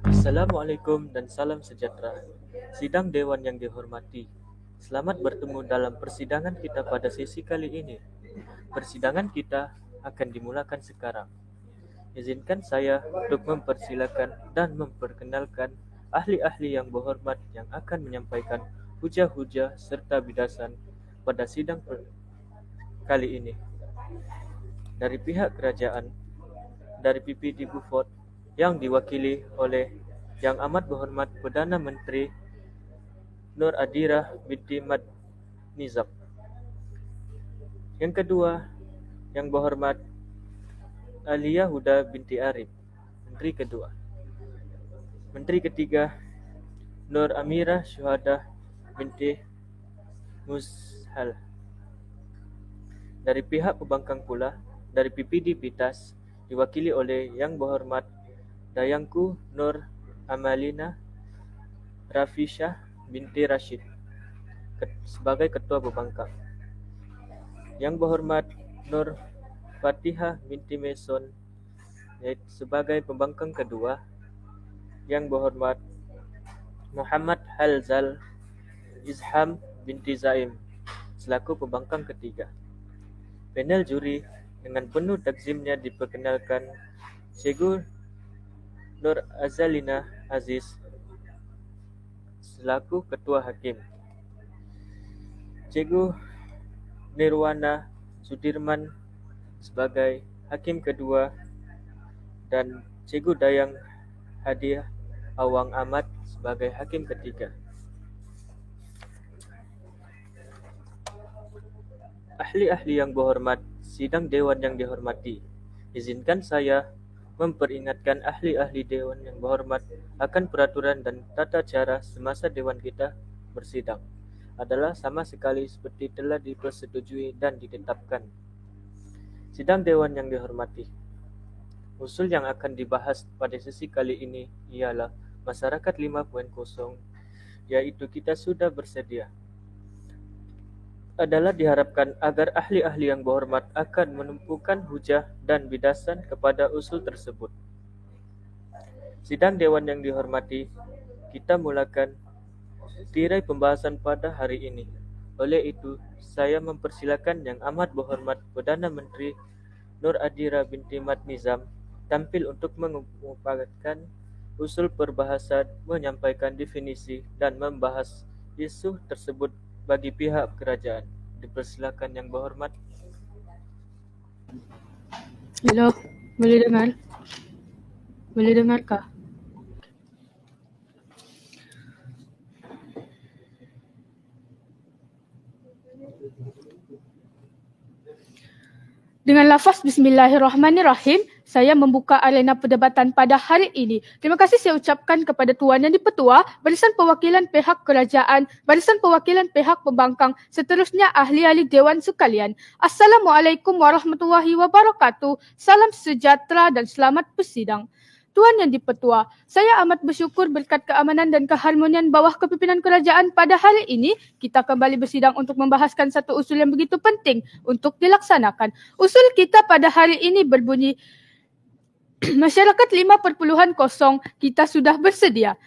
Assalamualaikum dan salam sejahtera. Sidang Dewan yang dihormati, selamat bertemu dalam persidangan kita pada sesi kali ini. Persidangan kita akan dimulakan sekarang. Izinkan saya untuk mempersilakan dan memperkenalkan ahli-ahli yang berhormat yang akan menyampaikan hujah-hujah serta bidasan pada sidang kali ini. Dari pihak kerajaan, dari PPD Beaufort yang diwakili oleh Yang Amat Berhormat Perdana Menteri Nur Adirah binti Mat Nizam. Yang kedua, Yang Berhormat Alia Huda binti Arif, Menteri kedua. Menteri ketiga, Nur Amirah Syuhada binti Mushal. Dari pihak pembangkang pula, dari PPD Pitas, diwakili oleh Yang Berhormat Dayangku Nur Amalina Rafisyah binti Rashid sebagai Ketua Pembangkang. Yang Berhormat Nur Fatihah binti Mason sebagai Pembangkang kedua. Yang Berhormat Muhammad Halzal Izham binti Zaim selaku Pembangkang ketiga. Panel juri dengan penuh takzimnya diperkenalkan Cikgu Nur Azalina Aziz selaku Ketua Hakim, Cikgu Nirwana Sudirman sebagai Hakim kedua, dan Cikgu Dayang Hadiah Awang Ahmad sebagai Hakim ketiga. Ahli-ahli yang berhormat, sidang Dewan yang dihormati, izinkan saya memperingatkan ahli-ahli Dewan yang berhormat akan peraturan dan tata cara semasa Dewan kita bersidang adalah sama sekali seperti telah dipersetujui dan ditetapkan. Sidang Dewan yang dihormati, usul yang akan dibahas pada sesi kali ini ialah Masyarakat 5.0, iaitu kita sudah bersedia. Adalah diharapkan agar ahli-ahli yang berhormat akan menumpukan hujah dan bidasan kepada usul tersebut. Sidang Dewan yang dihormati, kita mulakan tirai pembahasan pada hari ini. Oleh itu, saya mempersilakan Yang Amat Berhormat Perdana Menteri Nur Adirah binti Mat Nizam tampil untuk mengupayakan usul perbahasan, menyampaikan definisi dan membahas isu tersebut bagi pihak kerajaan. Dipersilakan Yang Berhormat. Hello, boleh dengar? Boleh dengarkah? Dengan lafaz Bismillahirrahmanirrahim, saya membuka arena perdebatan pada hari ini. Terima kasih saya ucapkan kepada Tuan Yang di-Pertua, Barisan Perwakilan Pihak Kerajaan, Barisan Perwakilan Pihak Pembangkang, seterusnya ahli-ahli Dewan sekalian. Assalamualaikum warahmatullahi wabarakatuh. Salam sejahtera dan selamat bersidang. Tuan Yang di-Pertua, saya amat bersyukur berkat keamanan dan keharmonian bawah kepimpinan kerajaan pada hari ini, kita kembali bersidang untuk membahaskan satu usul yang begitu penting untuk dilaksanakan. Usul kita pada hari ini berbunyi, Masyarakat 5.0 kita sudah bersedia.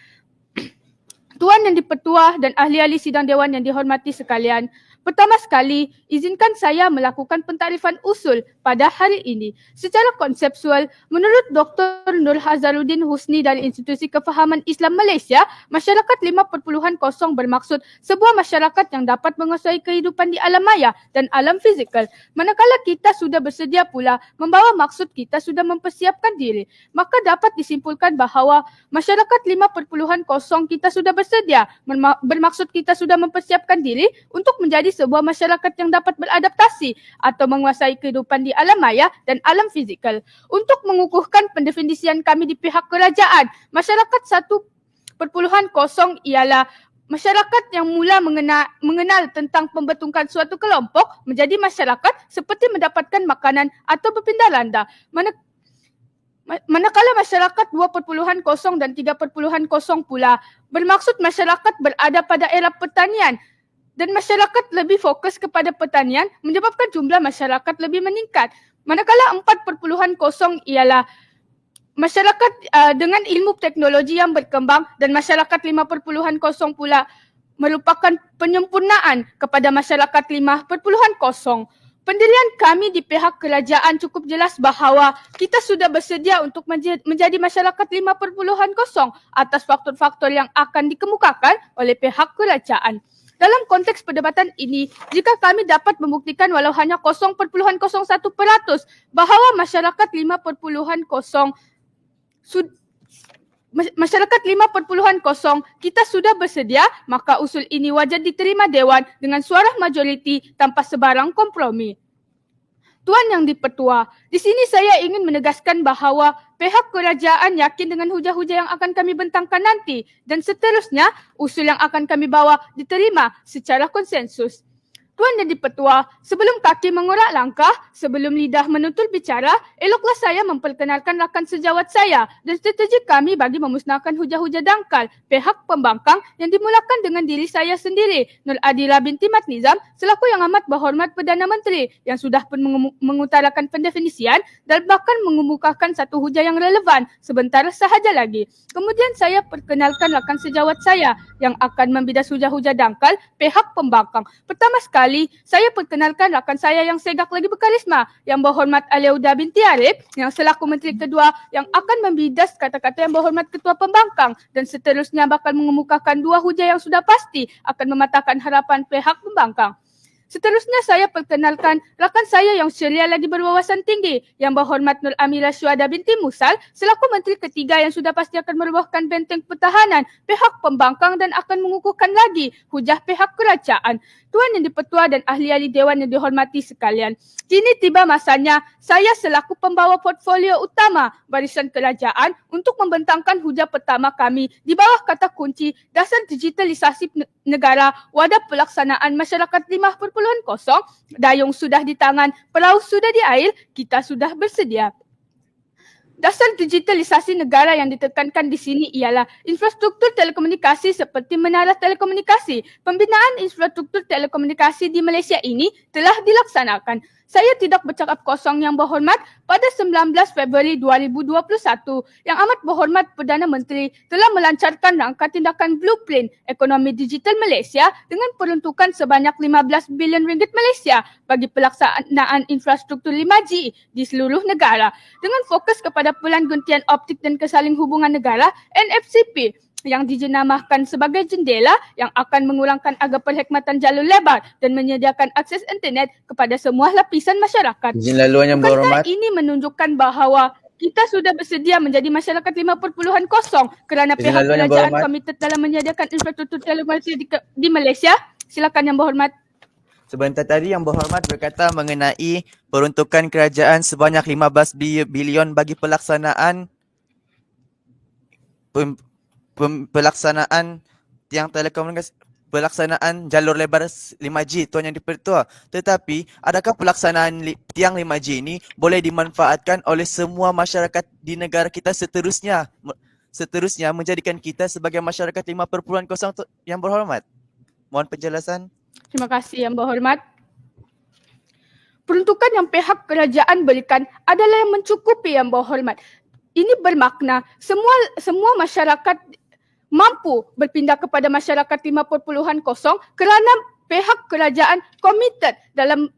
Tuan Yang di-Pertua dan ahli-ahli sidang Dewan yang dihormati sekalian, pertama sekali, izinkan saya melakukan pentarifan usul pada hari ini. Secara konseptual, menurut Dr. Nur Hazaruddin Husni dari Institusi Kefahaman Islam Malaysia, Masyarakat 5.0 bermaksud sebuah masyarakat yang dapat menguasai kehidupan di alam maya dan alam fizikal. Manakala kita sudah bersedia pula membawa maksud kita sudah mempersiapkan diri, maka dapat disimpulkan bahawa Masyarakat 5.0 kita sudah bersedia, bermaksud kita sudah mempersiapkan diri untuk menjadi sebuah masyarakat yang dapat beradaptasi atau menguasai kehidupan di alam maya dan alam fizikal. Untuk mengukuhkan pendefinisian kami di pihak kerajaan, Masyarakat 1.0 ialah masyarakat yang mula mengenal tentang pembentukan suatu kelompok menjadi masyarakat seperti mendapatkan makanan atau berpindah landa. Manakala masyarakat 2.0 dan 3.0 pula bermaksud masyarakat berada pada era pertanian dan masyarakat lebih fokus kepada pertanian menyebabkan jumlah masyarakat lebih meningkat. Manakala 4.0 ialah masyarakat dengan ilmu teknologi yang berkembang dan masyarakat 5.0 pula merupakan penyempurnaan kepada masyarakat 5.0. Pendirian kami di pihak kerajaan cukup jelas bahawa kita sudah bersedia untuk menjadi masyarakat 5.0 atas faktor-faktor yang akan dikemukakan oleh pihak kerajaan. Dalam konteks perdebatan ini, jika kami dapat membuktikan walau hanya 0.01% bahawa masyarakat 5.0 masyarakat 5.0 kita sudah bersedia, maka usul ini wajar diterima Dewan dengan suara majoriti tanpa sebarang kompromi. Tuan Yang Dipertua, di sini saya ingin menegaskan bahawa pihak kerajaan yakin dengan hujah-hujah yang akan kami bentangkan nanti dan seterusnya usul yang akan kami bawa diterima secara konsensus. Tuan Yang Dipertua, sebelum kaki mengorak langkah, sebelum lidah menutur bicara, eloklah saya memperkenalkan rakan sejawat saya dan strategi kami bagi memusnahkan hujah-hujah dangkal pihak pembangkang yang dimulakan dengan diri saya sendiri, Nur Adila binti Mat Nizam, selaku Yang Amat Berhormat Perdana Menteri yang sudah pun mengutarakan pendefinisian dan bahkan mengemukakan satu hujah yang relevan sebentar sahaja lagi. Kemudian saya perkenalkan rakan sejawat saya yang akan membidas hujah-hujah dangkal pihak pembangkang. Pertama sekali, saya perkenalkan rakan saya yang segak lagi berkarisma, Yang Berhormat Alauda binti Arif, yang selaku Menteri Kedua yang akan membidas kata-kata Yang Berhormat Ketua Pembangkang dan seterusnya bakal mengemukakan dua hujah yang sudah pasti akan mematahkan harapan pihak pembangkang. Seterusnya saya perkenalkan rakan saya yang ceria lagi berwawasan tinggi, Yang Berhormat Nur Amira Syuhada binti Musal, selaku Menteri Ketiga yang sudah pasti akan merobohkan benteng pertahanan pihak pembangkang dan akan mengukuhkan lagi hujah pihak kerajaan. Tuan Yang Dipertua dan ahli-ahli Dewan yang dihormati sekalian, kini tiba masanya saya selaku pembawa portfolio utama Barisan Kerajaan untuk membentangkan hujah pertama kami di bawah kata kunci dasar digitalisasi negara, wadah pelaksanaan masyarakat 5.0, dayung sudah di tangan, perahu sudah di air, kita sudah bersedia. Dasar digitalisasi negara yang ditekankan di sini ialah infrastruktur telekomunikasi seperti menara telekomunikasi. Pembinaan infrastruktur telekomunikasi di Malaysia ini telah dilaksanakan. Saya tidak bercakap kosong, Yang Berhormat. Pada 19 Februari 2021, Yang Amat Berhormat Perdana Menteri telah melancarkan rangka tindakan blueprint ekonomi digital Malaysia dengan peruntukan sebanyak 15 bilion ringgit Malaysia bagi pelaksanaan infrastruktur 5G di seluruh negara dengan fokus kepada pelan guntian optik dan kesaling hubungan negara (NFCP) yang dijenamakan sebagai jendela yang akan mengurangkan agak perkhidmatan jalur lebar dan menyediakan akses internet kepada semua lapisan masyarakat. Izin laluan Yang Berhormat. Ini menunjukkan bahawa kita sudah bersedia menjadi masyarakat 5.0 kerana Izin pihak laluan Yang kerajaan Berhormat. komited dalam menyediakan infrastruktur telekomunikasi di Malaysia. Silakan Yang Berhormat. Sebentar tadi Yang Berhormat berkata mengenai peruntukan kerajaan sebanyak 15 bilion bagi pelaksanaan pelaksanaan tiang telekomunikasi, pelaksanaan jalur lebar 5G, Tuan Yang Dipertua. Tetapi adakah pelaksanaan tiang 5G ini boleh dimanfaatkan oleh semua masyarakat di negara kita seterusnya menjadikan kita sebagai masyarakat 5.0, Yang Berhormat? Mohon penjelasan. Terima kasih Yang Berhormat. Peruntukan yang pihak kerajaan berikan adalah yang mencukupi, Yang Berhormat. Ini bermakna semua masyarakat mampu berpindah kepada masyarakat 5.0 kerana pihak kerajaan komited dalam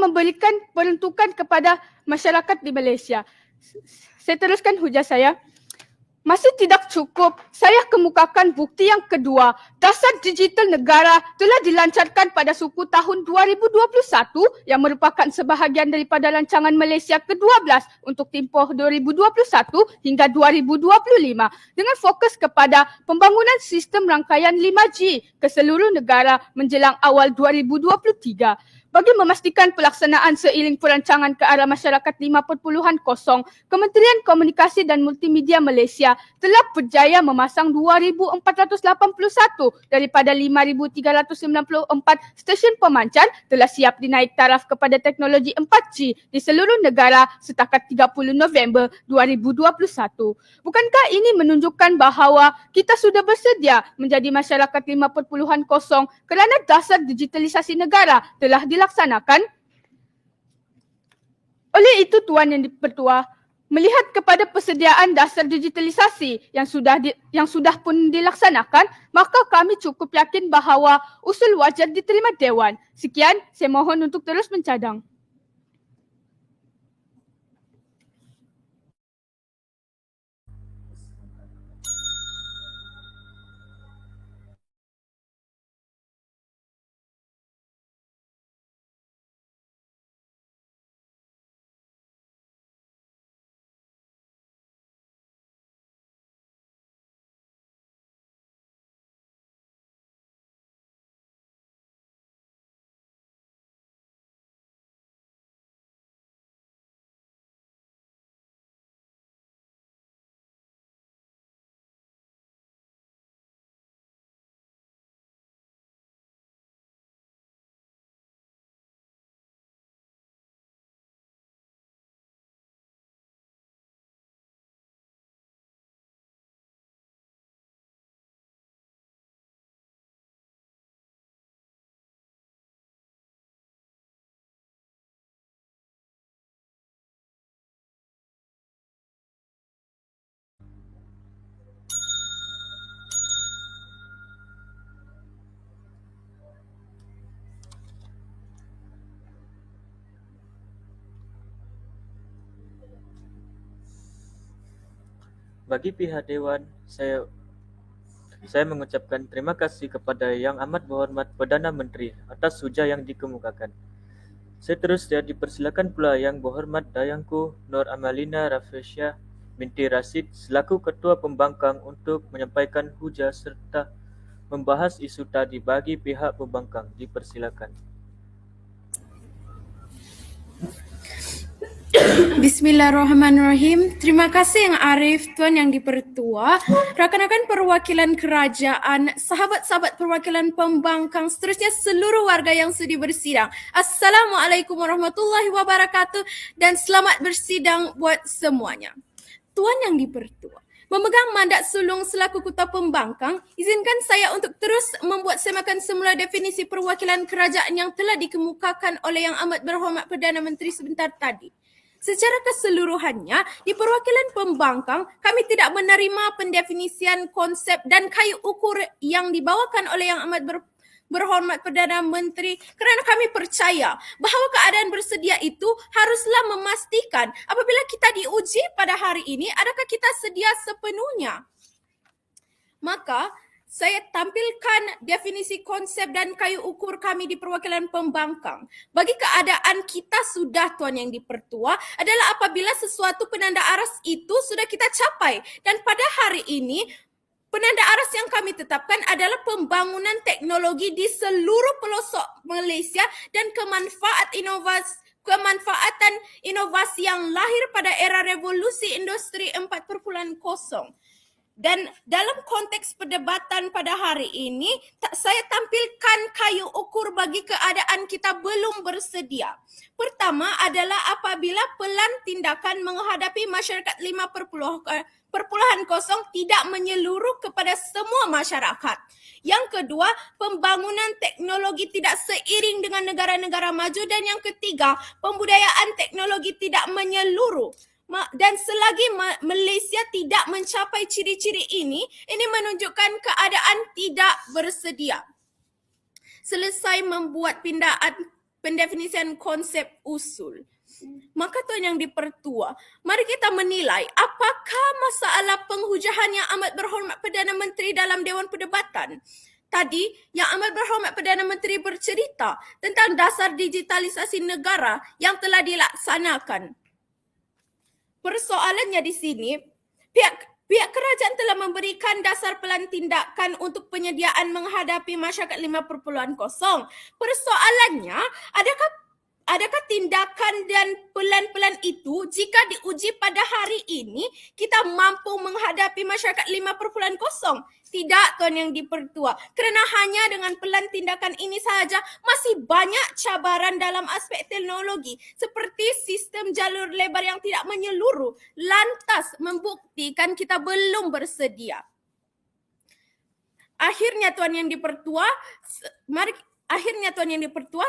memberikan peruntukan kepada masyarakat di Malaysia. Saya teruskan hujah saya. Masih tidak cukup, saya kemukakan bukti yang kedua. Dasar digital negara telah dilancarkan pada suku tahun 2021 yang merupakan sebahagian daripada rancangan Malaysia ke-12 untuk tempoh 2021 hingga 2025 dengan fokus kepada pembangunan sistem rangkaian 5G ke seluruh negara menjelang awal 2023. Bagi memastikan pelaksanaan seiring perancangan ke arah masyarakat 5.0, Kementerian Komunikasi dan Multimedia Malaysia telah berjaya memasang 2,481 daripada 5,394 stesen pemancar telah siap dinaik taraf kepada teknologi 4G di seluruh negara setakat 30 November 2021. Bukankah ini menunjukkan bahawa kita sudah bersedia menjadi masyarakat 5.0 kerana dasar digitalisasi negara telah dilaksanakan? Oleh itu, Tuan Yang di-Pertua, melihat kepada persediaan dasar digitalisasi yang sudah pun dilaksanakan, maka kami cukup yakin bahawa usul wajar diterima Dewan. Sekian, saya mohon untuk terus mencadang. Bagi pihak Dewan, saya mengucapkan terima kasih kepada Yang Amat Berhormat Perdana Menteri atas hujah yang dikemukakan. Seterusnya dipersilakan pula Yang Berhormat Dayangku Nur Amalina Rafisyah binti Rashid selaku Ketua Pembangkang untuk menyampaikan hujah serta membahas isu tadi bagi pihak pembangkang. Dipersilakan. Bismillahirrahmanirrahim. Terima kasih Yang Arif, Tuan Yang di-Pertua, rakan-rakan perwakilan kerajaan, sahabat-sahabat perwakilan pembangkang, seterusnya seluruh warga yang sudi bersidang. Assalamualaikum warahmatullahi wabarakatuh dan selamat bersidang buat semuanya. Tuan Yang di-Pertua, memegang mandat sulung selaku Ketua Pembangkang, izinkan saya untuk terus membuat semakan semula definisi perwakilan kerajaan yang telah dikemukakan oleh Yang Amat Berhormat Perdana Menteri sebentar tadi. Secara keseluruhannya, di perwakilan pembangkang, kami tidak menerima pendefinisian konsep dan kayu ukur yang dibawakan oleh Yang Amat Berhormat Perdana Menteri kerana kami percaya bahawa keadaan bersedia itu haruslah memastikan apabila kita diuji pada hari ini, adakah kita sedia sepenuhnya. Maka, saya tampilkan definisi konsep dan kayu ukur kami di perwakilan pembangkang. Bagi keadaan kita sudah, Tuan Yang di-Pertua, adalah apabila sesuatu penanda aras itu sudah kita capai. Dan pada hari ini, penanda aras yang kami tetapkan adalah pembangunan teknologi di seluruh pelosok Malaysia dan kemanfaatan inovasi yang lahir pada era revolusi industri 4.0. Dan dalam konteks perdebatan pada hari ini, saya tampilkan kayu ukur bagi keadaan kita belum bersedia. Pertama adalah apabila pelan tindakan menghadapi masyarakat 5.0 tidak menyeluruh kepada semua masyarakat. Yang kedua, pembangunan teknologi tidak seiring dengan negara-negara maju. Dan yang ketiga, pembudayaan teknologi tidak menyeluruh. Dan selagi Malaysia tidak mencapai ciri-ciri ini menunjukkan keadaan tidak bersedia. Selesai membuat pendefinisian konsep usul, maka Tuan Yang di-Pertua, mari kita menilai apakah masalah penghujahan Yang Amat Berhormat Perdana Menteri dalam Dewan Perdebatan. Tadi, Yang Amat Berhormat Perdana Menteri bercerita tentang dasar digitalisasi negara yang telah dilaksanakan. Persoalannya di sini, pihak Pihak kerajaan telah memberikan dasar pelan tindakan untuk penyediaan menghadapi masyarakat 5.0. Persoalannya, adakah tindakan dan pelan-pelan itu jika diuji pada hari ini kita mampu menghadapi masyarakat 5.0? Tidak, Tuan Yang di-Pertua. Kerana hanya dengan pelan tindakan ini sahaja masih banyak cabaran dalam aspek teknologi seperti sistem jalur lebar yang tidak menyeluruh lantas membuktikan kita belum bersedia. Akhirnya Tuan Yang di-Pertua,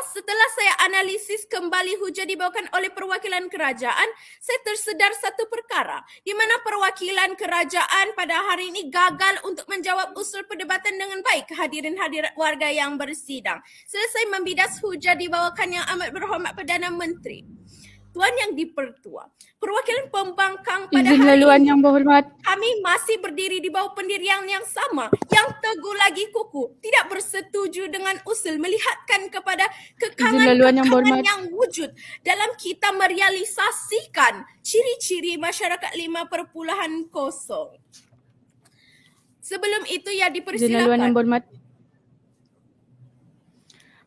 setelah saya analisis kembali hujah dibawakan oleh perwakilan kerajaan, saya tersedar satu perkara, di mana perwakilan kerajaan pada hari ini gagal untuk menjawab usul perdebatan dengan baik hadirin-hadirat warga yang bersidang. Selesai membidas hujah dibawakan Yang Amat Berhormat Perdana Menteri. Tuan Yang di-Pertua, perwakilan pembangkang pada Izin hari laluan ini, yang berhormat. kami masih berdiri di bawah pendirian yang sama, yang teguh lagi kukuh, tidak bersetuju dengan usul melihatkan kepada laluan yang kekangan-kekangan berhormat. yang wujud dalam kita merealisasikan ciri-ciri masyarakat 5.0. Sebelum itu, ya Izin laluan yang dipersilakan. berhormat.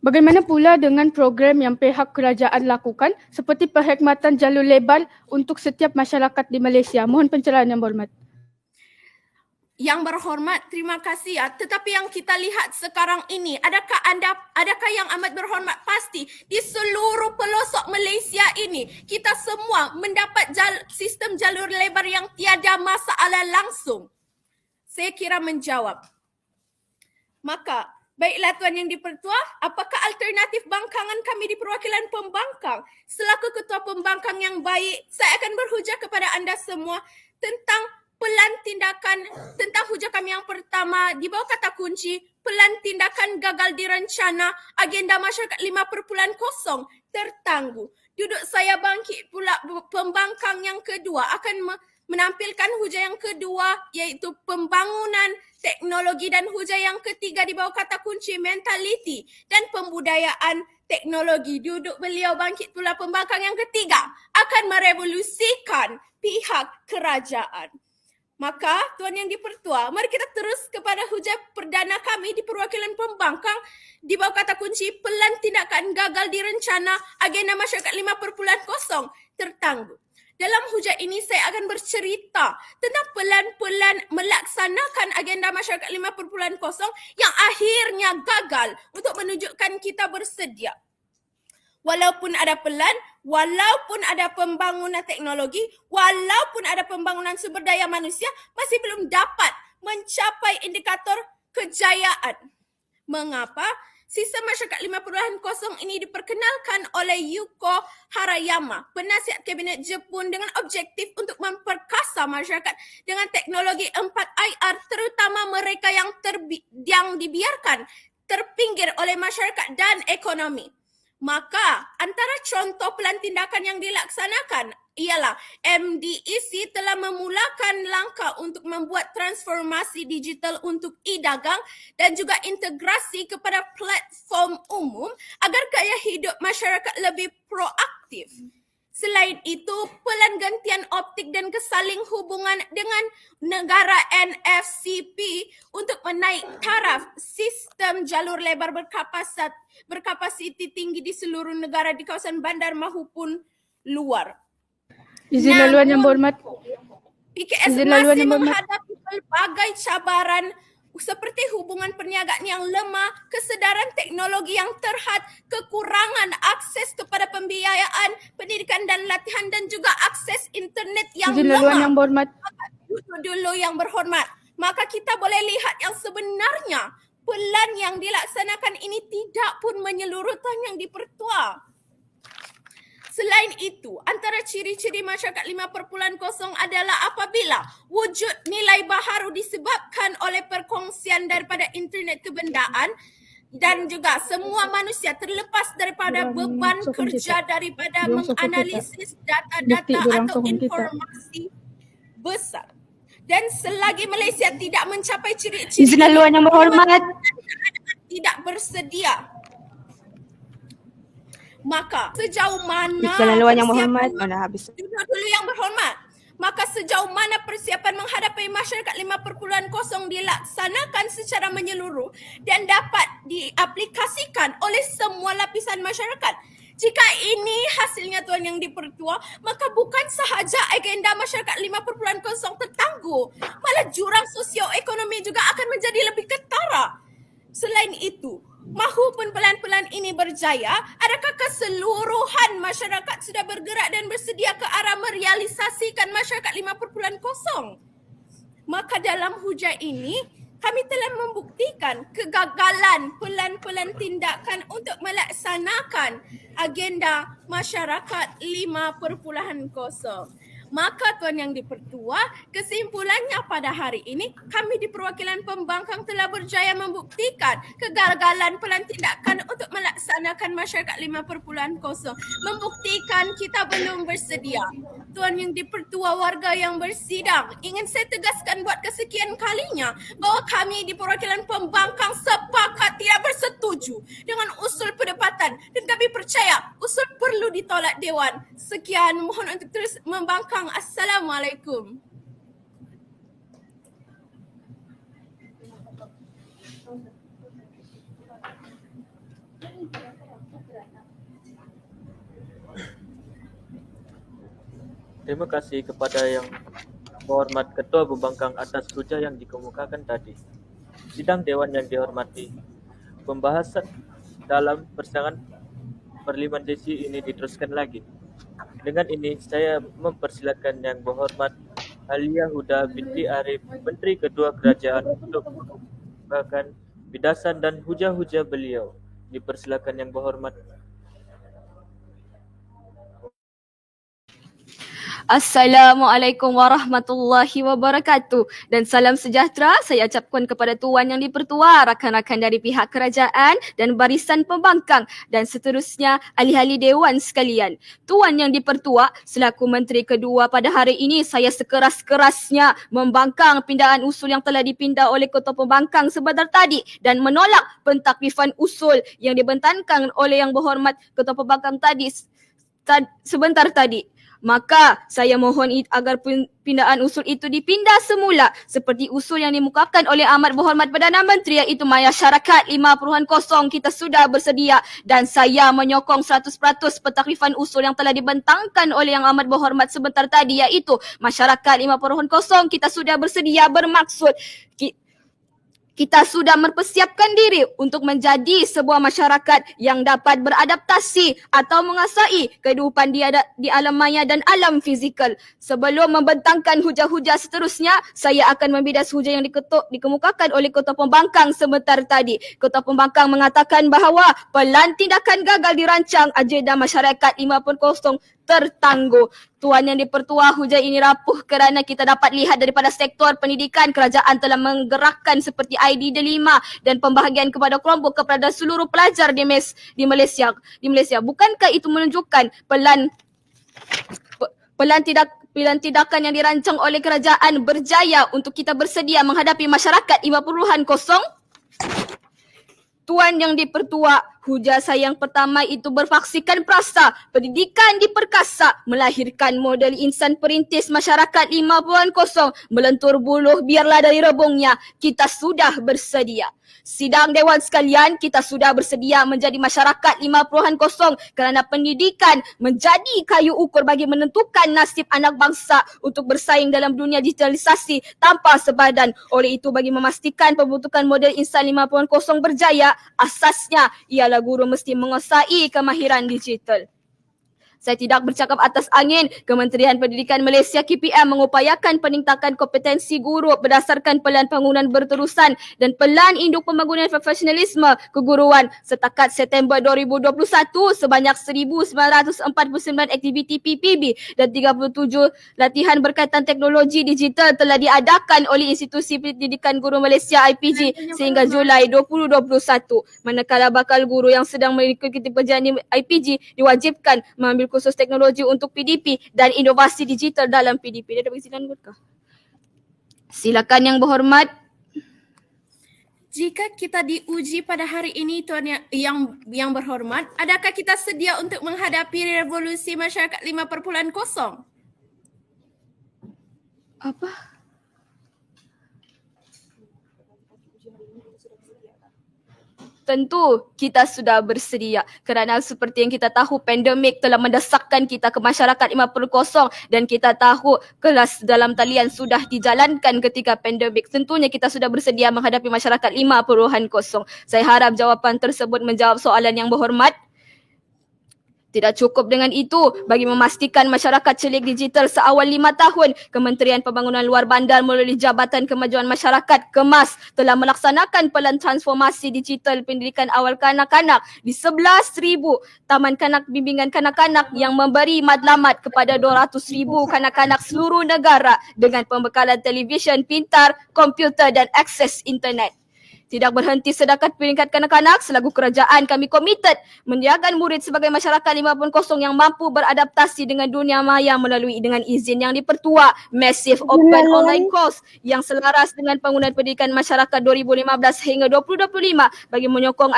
Bagaimana pula dengan program yang pihak kerajaan lakukan seperti perkhidmatan jalur lebar untuk setiap masyarakat di Malaysia? Mohon pencerahan Yang Berhormat. Yang berhormat, terima kasih ya. Tetapi yang kita lihat sekarang ini, adakah Yang Amat Berhormat pasti di seluruh pelosok Malaysia ini kita semua mendapat sistem jalur lebar yang tiada masalah langsung? Saya kira menjawab. Maka, baiklah Tuan Yang di-Pertua, apakah alternatif bangkangan kami di perwakilan pembangkang? Selaku ketua pembangkang yang baik, saya akan berhujah kepada anda semua tentang pelan tindakan, tentang hujah kami yang pertama di bawah kata kunci pelan tindakan gagal direncana agenda masyarakat 5.0 tertangguh. Duduk saya bangkit pula pembangkang yang kedua akan menampilkan hujah yang kedua iaitu pembangunan teknologi dan hujah yang ketiga di bawah kata kunci mentaliti dan pembudayaan teknologi. Duduk beliau bangkit pula pembangkang yang ketiga akan merevolusikan pihak kerajaan. Maka Tuan Yang di-Pertua, mari kita terus kepada hujah perdana kami di perwakilan pembangkang di bawah kata kunci pelan tindakan gagal direncana agenda masyarakat 5.0 tertangguh. Dalam hujah ini saya akan bercerita tentang pelan-pelan melaksanakan agenda masyarakat 5.0 yang akhirnya gagal untuk menunjukkan kita bersedia. Walaupun ada pelan, walaupun ada pembangunan teknologi, walaupun ada pembangunan sumber daya manusia, masih belum dapat mencapai indikator kejayaan. Mengapa? Sistem masyarakat 5.0 ini diperkenalkan oleh Yuko Harayama, penasihat kabinet Jepun dengan objektif untuk memperkasa masyarakat dengan teknologi 4IR, terutama mereka yang dibiarkan terpinggir oleh masyarakat dan ekonomi. Maka antara contoh pelan tindakan yang dilaksanakan ialah MDEC telah memulakan langkah untuk membuat transformasi digital untuk e-dagang dan juga integrasi kepada platform umum agar gaya hidup masyarakat lebih proaktif. Selain itu, pelan gantian optik dan kesaling hubungan dengan negara NFCP untuk menaik taraf sistem jalur lebar berkapasiti tinggi di seluruh negara di kawasan bandar maupun luar. Izin laluan Yang Berhormat. PKS Izin laluan masih Yang Berhormat. menghadapi pelbagai cabaran seperti hubungan perniagaan yang lemah, kesedaran teknologi yang terhad, kekurangan akses kepada pembiayaan, pendidikan dan latihan dan juga akses internet yang Izin laluan Yang lemah. Berhormat. Dulu Yang Berhormat. Maka kita boleh lihat yang sebenarnya pelan yang dilaksanakan ini tidak pun menyeluruh Tuan Yang di-Pertua. Selain itu, antara ciri-ciri masyarakat 5.0 adalah apabila wujud nilai baharu disebabkan oleh perkongsian daripada internet kebendaan dan juga semua manusia terlepas daripada beban kerja daripada menganalisis data-data atau informasi besar. Dan selagi Malaysia tidak mencapai ciri-ciri Izin laluan Yang Berhormat. tidak bersedia, maka sejauh mana Izin laluan Yang persiapan Berhormat. Dah habis. dulu Yang Berhormat. Maka sejauh mana persiapan menghadapi masyarakat 5.0 dilaksanakan secara menyeluruh dan dapat diaplikasikan oleh semua lapisan masyarakat? Jika ini hasilnya Tuan Yang di-Pertua, maka bukan sahaja agenda masyarakat 5.0 tertangguh, malah jurang sosioekonomi juga akan menjadi lebih ketara. Selain itu, mahupun pelan-pelan ini berjaya, adakah keseluruhan masyarakat sudah bergerak dan bersedia ke arah merealisasikan masyarakat 5.0? Maka dalam hujah ini, kami telah membuktikan kegagalan pelan-pelan tindakan untuk melaksanakan agenda masyarakat 5.0. Maka Tuan Yang di-Pertua, kesimpulannya pada hari ini, kami di Perwakilan Pembangkang telah berjaya membuktikan kegagalan pelan tindakan untuk melaksanakan masyarakat 5.0. Membuktikan kita belum bersedia. Tuan Yang di-Pertua, warga yang bersidang, ingin saya tegaskan buat kesekian kalinya bahawa kami di Perwakilan Pembangkang sepakat tidak bersetuju dengan usul perdebatan dan kami percaya usul perlu ditolak Dewan. Sekian, mohon untuk terus membangkang. Assalamualaikum. Terima kasih kepada Yang Berhormat Ketua Pembangkang atas hujah yang dikemukakan tadi. Sidang Dewan yang dihormati, pembahasan dalam persidangan Parlimen sesi ini diteruskan lagi. Dengan ini, saya mempersilakan Yang Berhormat Halia Huda binti Arif, Menteri Kedua Kerajaan untuk mengemukakan bidasan dan hujah-hujah beliau. Dipersilakan Yang Berhormat. Assalamualaikum warahmatullahi wabarakatuh dan salam sejahtera saya ucapkan kepada Tuan Yang di-Pertua, rakan-rakan dari pihak kerajaan dan barisan pembangkang dan seterusnya ahli-ahli Dewan sekalian. Tuan Yang di-Pertua, selaku Menteri Kedua pada hari ini, saya sekeras-kerasnya membangkang pindaan usul yang telah dipindah oleh Ketua Pembangkang sebentar tadi dan menolak pentaklifan usul yang dibentangkan oleh Yang Berhormat Ketua Pembangkang tadi sebentar tadi. Maka saya mohon agar pindaan usul itu dipindah semula seperti usul yang dimukakan oleh Amat Berhormat Perdana Menteri, iaitu masyarakat 5.0 kita sudah bersedia, dan saya menyokong 100% pentaklifan usul yang telah dibentangkan oleh Yang Amat Berhormat sebentar tadi, iaitu masyarakat 5.0 kita sudah bersedia, bermaksud kita sudah mempersiapkan diri untuk menjadi sebuah masyarakat yang dapat beradaptasi atau mengasai kehidupan di alam maya dan alam fizikal. Sebelum membentangkan hujah-hujah seterusnya, saya akan membidas hujah yang dikemukakan oleh Ketua Pembangkang sebentar tadi. Ketua Pembangkang mengatakan bahawa pelan tindakan gagal dirancang agenda masyarakat 5.0 tertangguh. Tuan Yang di-Pertua, hujah ini rapuh kerana kita dapat lihat daripada sektor pendidikan, kerajaan telah menggerakkan seperti ID Delima dan pembahagian kepada kelompok kepada seluruh pelajar di Malaysia. Bukankah itu menunjukkan pelan tindakan yang dirancang oleh kerajaan berjaya untuk kita bersedia menghadapi masyarakat 5.0? Tuan Yang di-Pertua, hujah saya yang pertama itu berfaksikan perasa pendidikan diperkasa melahirkan model insan perintis masyarakat 5.0 melentur buluh biarlah dari rebungnya, kita sudah bersedia. Sidang Dewan sekalian, kita sudah bersedia menjadi masyarakat 5.0 kerana pendidikan menjadi kayu ukur bagi menentukan nasib anak bangsa untuk bersaing dalam dunia digitalisasi tanpa sebadan. Oleh itu, bagi memastikan pembentukan model insan 5.0 berjaya, asasnya ialah guru mesti menguasai kemahiran digital. Saya tidak bercakap atas angin. Kementerian Pendidikan Malaysia KPM mengupayakan peningkatan kompetensi guru berdasarkan pelan pembangunan berterusan dan pelan induk pembangunan profesionalisme keguruan. Setakat September 2021, sebanyak 1,949 aktiviti PPB dan 37 latihan berkaitan teknologi digital telah diadakan oleh Institusi Pendidikan Guru Malaysia IPG sehingga Julai 2021. Manakala bakal guru yang sedang mengikuti perjalanan IPG diwajibkan mengambil khusus teknologi untuk PDP dan inovasi digital dalam PDP. Dia ada berisilan ke? Silakan Yang Berhormat. Jika kita diuji pada hari ini, Tuan Yang Berhormat, adakah kita sedia untuk menghadapi revolusi masyarakat 5.0? Apa? Tentu kita sudah bersedia kerana seperti yang kita tahu pandemik telah mendesakkan kita ke masyarakat 50% dan kita tahu kelas dalam talian sudah dijalankan ketika pandemik. Tentunya kita sudah bersedia menghadapi masyarakat 50%. Saya harap jawapan tersebut menjawab soalan yang berhormat. Tidak cukup dengan itu, bagi memastikan masyarakat celik digital seawal 5 tahun, Kementerian Pembangunan Luar Bandar melalui Jabatan Kemajuan Masyarakat KEMAS telah melaksanakan pelan transformasi digital pendidikan awal kanak-kanak di 11,000 taman kanak bimbingan kanak-kanak yang memberi matlamat kepada 200,000 kanak-kanak seluruh negara dengan pembekalan televisyen pintar, komputer dan akses internet. Tidak berhenti sedakat peringkat kanak-kanak, selaku kerajaan kami komited menjadikan murid sebagai masyarakat 50% yang mampu beradaptasi dengan dunia maya melalui dengan izin yang dipertua, massive open online course yang selaras dengan penggunaan pendidikan masyarakat 2015 hingga 2025 bagi menyokong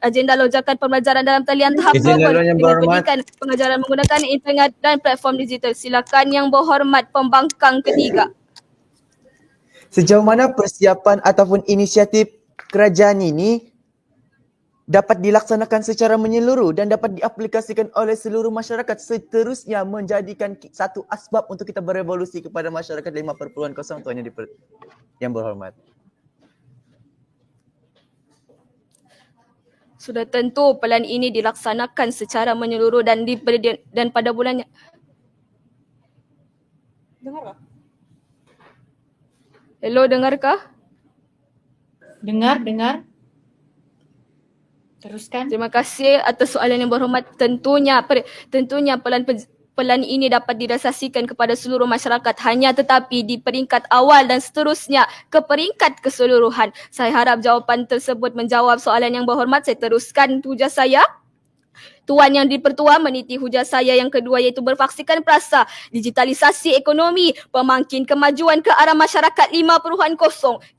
agenda lonjakan pembelajaran dalam talian tahap global dengan pendidikan pengajaran menggunakan internet dan platform digital. Silakan yang berhormat pembangkang ketiga. Sejauh mana persiapan ataupun inisiatif kerajaan ini dapat dilaksanakan secara menyeluruh dan dapat diaplikasikan oleh seluruh masyarakat seterusnya menjadikan satu asbab untuk kita berevolusi kepada masyarakat 5.0 Tuan yang berhormat. Sudah tentu pelan ini dilaksanakan secara menyeluruh dan pada bulan Dengar? Hello, dengarkah? Dengar. Teruskan. Terima kasih atas soalan yang berhormat. Tentunya pelan ini dapat dirasasikan kepada seluruh masyarakat, hanya tetapi di peringkat awal dan seterusnya ke peringkat keseluruhan. Saya harap jawapan tersebut menjawab soalan yang berhormat. Saya teruskan tugas saya. Tuan Yang Dipertua meniti hujah saya yang kedua iaitu berfaksikan perasa digitalisasi ekonomi, pemangkin kemajuan ke arah masyarakat 5.0.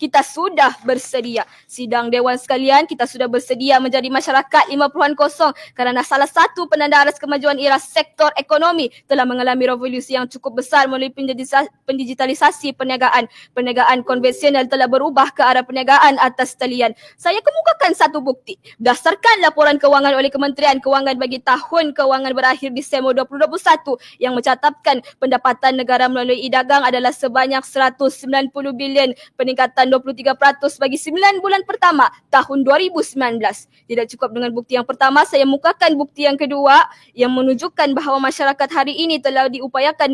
Kita sudah bersedia. Sidang Dewan sekalian, kita sudah bersedia menjadi masyarakat 5.0 kerana salah satu penanda aras kemajuan era sektor ekonomi telah mengalami revolusi yang cukup besar melalui pendigitalisasi perniagaan. Perniagaan konvensional telah berubah ke arah perniagaan atas talian. Saya kemukakan satu bukti. Berdasarkan laporan kewangan oleh Kementerian Kewangan bagi tahun kewangan berakhir Disember 2021 yang mencatatkan pendapatan negara melalui e-dagang adalah sebanyak 190 bilion, peningkatan 23% bagi 9 bulan pertama tahun 2019. Tidak cukup dengan bukti yang pertama, saya mukakan bukti yang kedua yang menunjukkan bahawa masyarakat hari ini telah diupayakan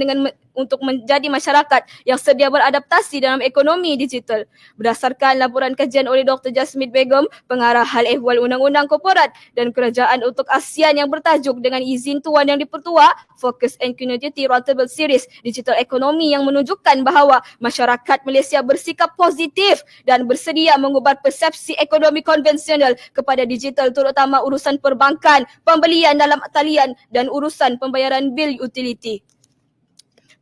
untuk menjadi masyarakat yang sedia beradaptasi dalam ekonomi digital. Berdasarkan laporan kajian oleh Dr. Jasmine Begum, pengarah hal ehwal undang-undang korporat dan kerajaan untuk ASEAN yang bertajuk dengan izin Tuan Yang Dipertua, Focus and Continuity Roundtable Series Digital Economy yang menunjukkan bahawa masyarakat Malaysia bersikap positif dan bersedia mengubah persepsi ekonomi konvensional kepada digital, terutama urusan perbankan, pembelian dalam talian dan urusan pembayaran bil utiliti.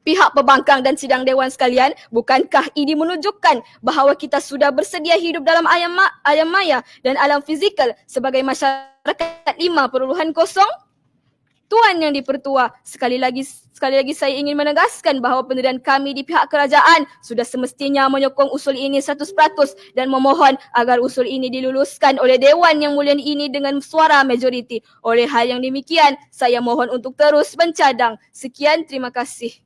Pihak pembangkang dan sidang dewan sekalian, bukankah ini menunjukkan bahawa kita sudah bersedia hidup dalam alam maya dan alam fizikal sebagai masyarakat 5.0? Tuan Yang Dipertua, sekali lagi saya ingin menegaskan bahawa pendirian kami di pihak kerajaan sudah semestinya menyokong usul ini 100% dan memohon agar usul ini diluluskan oleh Dewan Yang Mulia ini dengan suara majoriti. Oleh hal yang demikian, saya mohon untuk terus mencadang. Sekian, terima kasih.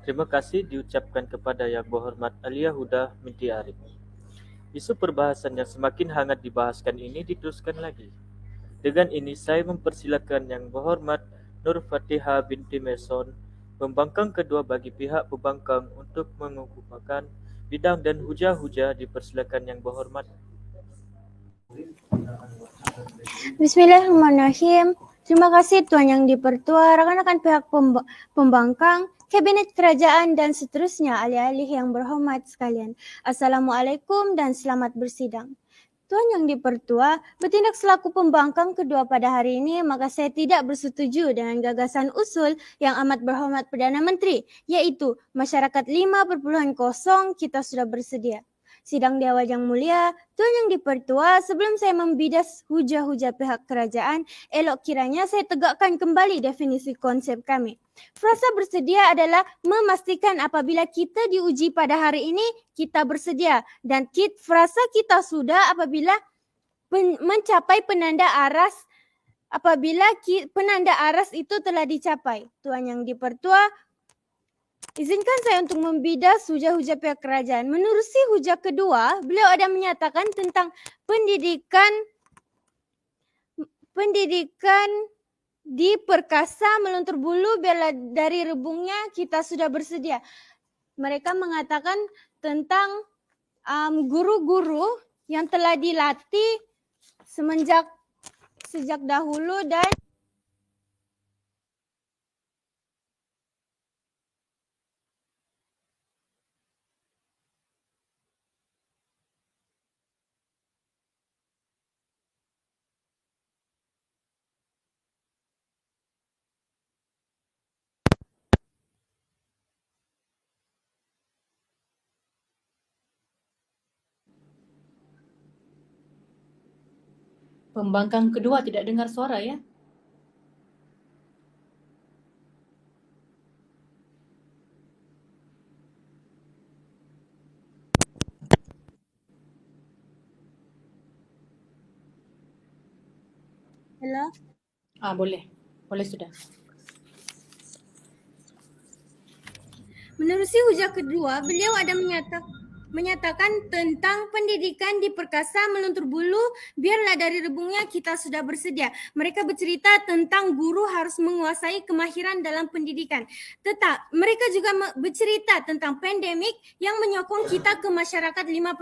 Terima kasih diucapkan kepada Yang Berhormat Alia Huda binti Arif. Isu perbahasan yang semakin hangat dibahaskan ini diteruskan lagi. Dengan ini saya mempersilakan Yang Berhormat Nur Fatihah binti Mason, pembangkang kedua bagi pihak pembangkang, untuk mengemukakan bidang dan hujah-hujah. Dipersilakan Yang Berhormat. Bismillahirrahmanirrahim. Terima kasih Tuan Yang Dipertua, rakan-rakan pihak pembangkang, Kabinet Kerajaan dan seterusnya, ahli-ahli yang berhormat sekalian. Assalamualaikum dan selamat bersidang. Tuan Yang Dipertua, bertindak selaku pembangkang kedua pada hari ini, maka saya tidak bersetuju dengan gagasan usul yang amat berhormat Perdana Menteri, iaitu masyarakat 5.0 kita sudah bersedia. Sidang Dewan Yang Mulia, Tuan Yang Dipertua, sebelum saya membidas hujah-hujah pihak kerajaan, elok kiranya saya tegakkan kembali definisi konsep kami. Frasa bersedia adalah memastikan apabila kita diuji pada hari ini, kita bersedia. Dan frasa kita sudah apabila mencapai penanda aras, apabila penanda aras itu telah dicapai. Tuan Yang Dipertua, izinkan saya untuk membidas hujah-hujah pihak kerajaan. Menerusi hujah kedua, beliau ada menyatakan tentang pendidikan di perkasa meluntur bulu, biarlah dari rebungnya kita sudah bersedia. Mereka mengatakan tentang guru-guru yang telah dilatih sejak dahulu dan Pembangkang kedua tidak dengar suara ya? Hello? Boleh. Boleh sudah. Menerusi hujah kedua, beliau ada menyatakan tentang pendidikan di perkasa meluntur bulu, biarlah dari rebungnya kita sudah bersedia. Mereka bercerita tentang guru harus menguasai kemahiran dalam pendidikan. Mereka juga bercerita tentang pandemik yang menyokong kita ke masyarakat 5.0.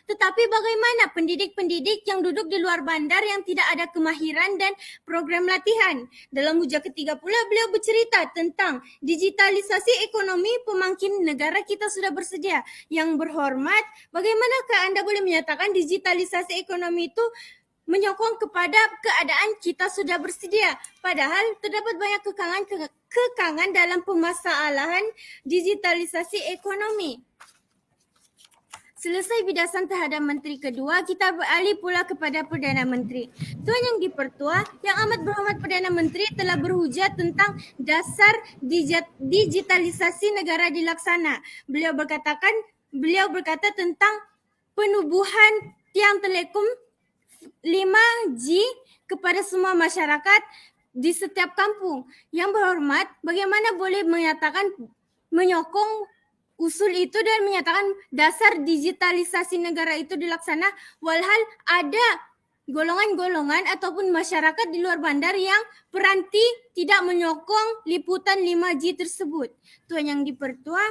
Tetapi bagaimana pendidik-pendidik yang duduk di luar bandar yang tidak ada kemahiran dan program latihan? Dalam hujah ketiga pula, beliau bercerita tentang digitalisasi ekonomi pemangkin negara kita sudah bersedia. Yang berhormat, bagaimanakah anda boleh menyatakan digitalisasi ekonomi itu menyokong kepada keadaan kita sudah bersedia? Padahal terdapat banyak kekangan dalam permasalahan digitalisasi ekonomi. Selesai bidasan terhadap Menteri kedua, kita beralih pula kepada Perdana Menteri. Tuan Yang Dipertua, yang amat berhormat Perdana Menteri telah berhujah tentang dasar digitalisasi negara dilaksana. Beliau berkata tentang penubuhan tiang telekom 5G kepada semua masyarakat di setiap kampung. Yang berhormat, bagaimana boleh menyokong usul itu dan menyatakan dasar digitalisasi negara itu dilaksana, walhal ada golongan-golongan ataupun masyarakat di luar bandar yang peranti tidak menyokong liputan 5G tersebut. Tuan Yang Dipertua,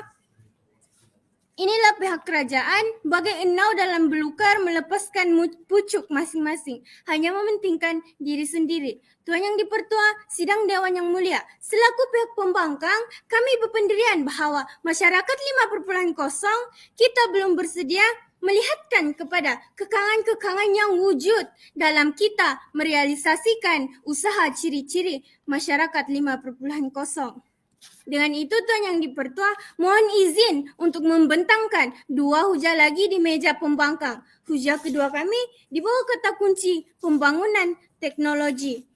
inilah pihak kerajaan bagai enau dalam belukar melepaskan pucuk masing-masing, hanya mementingkan diri sendiri. Tuan Yang Dipertua, sidang Dewan Yang Mulia, selaku pihak pembangkang, kami berpendirian bahawa masyarakat 5.0 kita belum bersedia melihatkan kepada kekangan-kekangan yang wujud dalam kita merealisasikan usaha ciri-ciri masyarakat 5.0. Dengan itu, Tuan Yang Dipertua, mohon izin untuk membentangkan dua hujah lagi di meja pembangkang. Hujah kedua kami di bawah kata kunci pembangunan teknologi.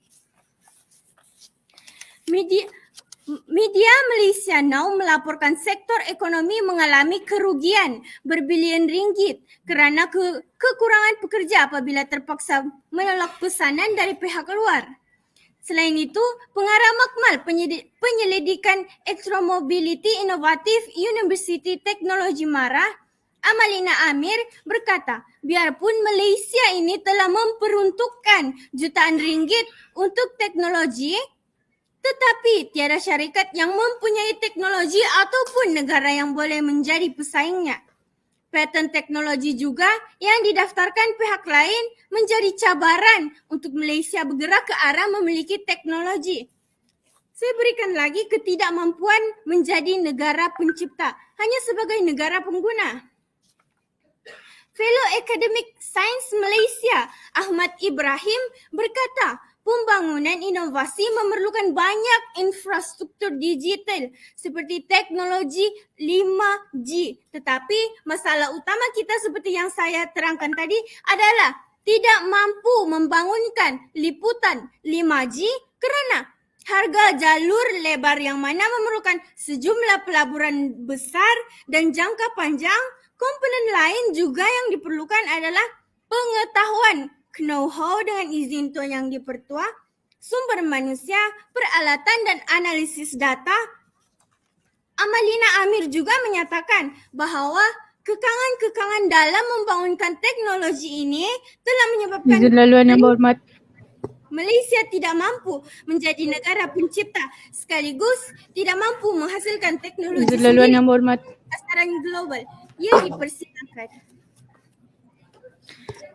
Media Malaysia Now melaporkan sektor ekonomi mengalami kerugian berbilion ringgit kerana kekurangan pekerja apabila terpaksa menolak pesanan dari pihak luar. Selain itu, Pengarah Makmal Penyelidikan Elektromobiliti Inovatif Universiti Teknologi Mara, Amalina Amir berkata, biarpun Malaysia ini telah memperuntukkan jutaan ringgit untuk teknologi, tetapi tiada syarikat yang mempunyai teknologi ataupun negara yang boleh menjadi pesaingnya. Paten teknologi juga yang didaftarkan pihak lain menjadi cabaran untuk Malaysia bergerak ke arah memiliki teknologi. Saya berikan lagi ketidakmampuan menjadi negara pencipta, hanya sebagai negara pengguna. Fellow Academic Science Malaysia, Ahmad Ibrahim berkata, pembangunan inovasi memerlukan banyak infrastruktur digital seperti teknologi 5G. Tetapi masalah utama kita seperti yang saya terangkan tadi adalah tidak mampu membangunkan liputan 5G kerana harga jalur lebar yang mana memerlukan sejumlah pelaburan besar dan jangka panjang. Komponen lain juga yang diperlukan adalah pengetahuan, know-how dengan izin Tuan Yang di-Pertua, sumber manusia, peralatan dan analisis data. Amalina Amir juga menyatakan bahawa kekangan-kekangan dalam membangunkan teknologi ini telah menyebabkan Izin laluan yang berhormat. Malaysia tidak mampu menjadi negara pencipta sekaligus tidak mampu menghasilkan teknologi Izin laluan sendiri yang berhormat. pasaran global. Ia dipersilakan.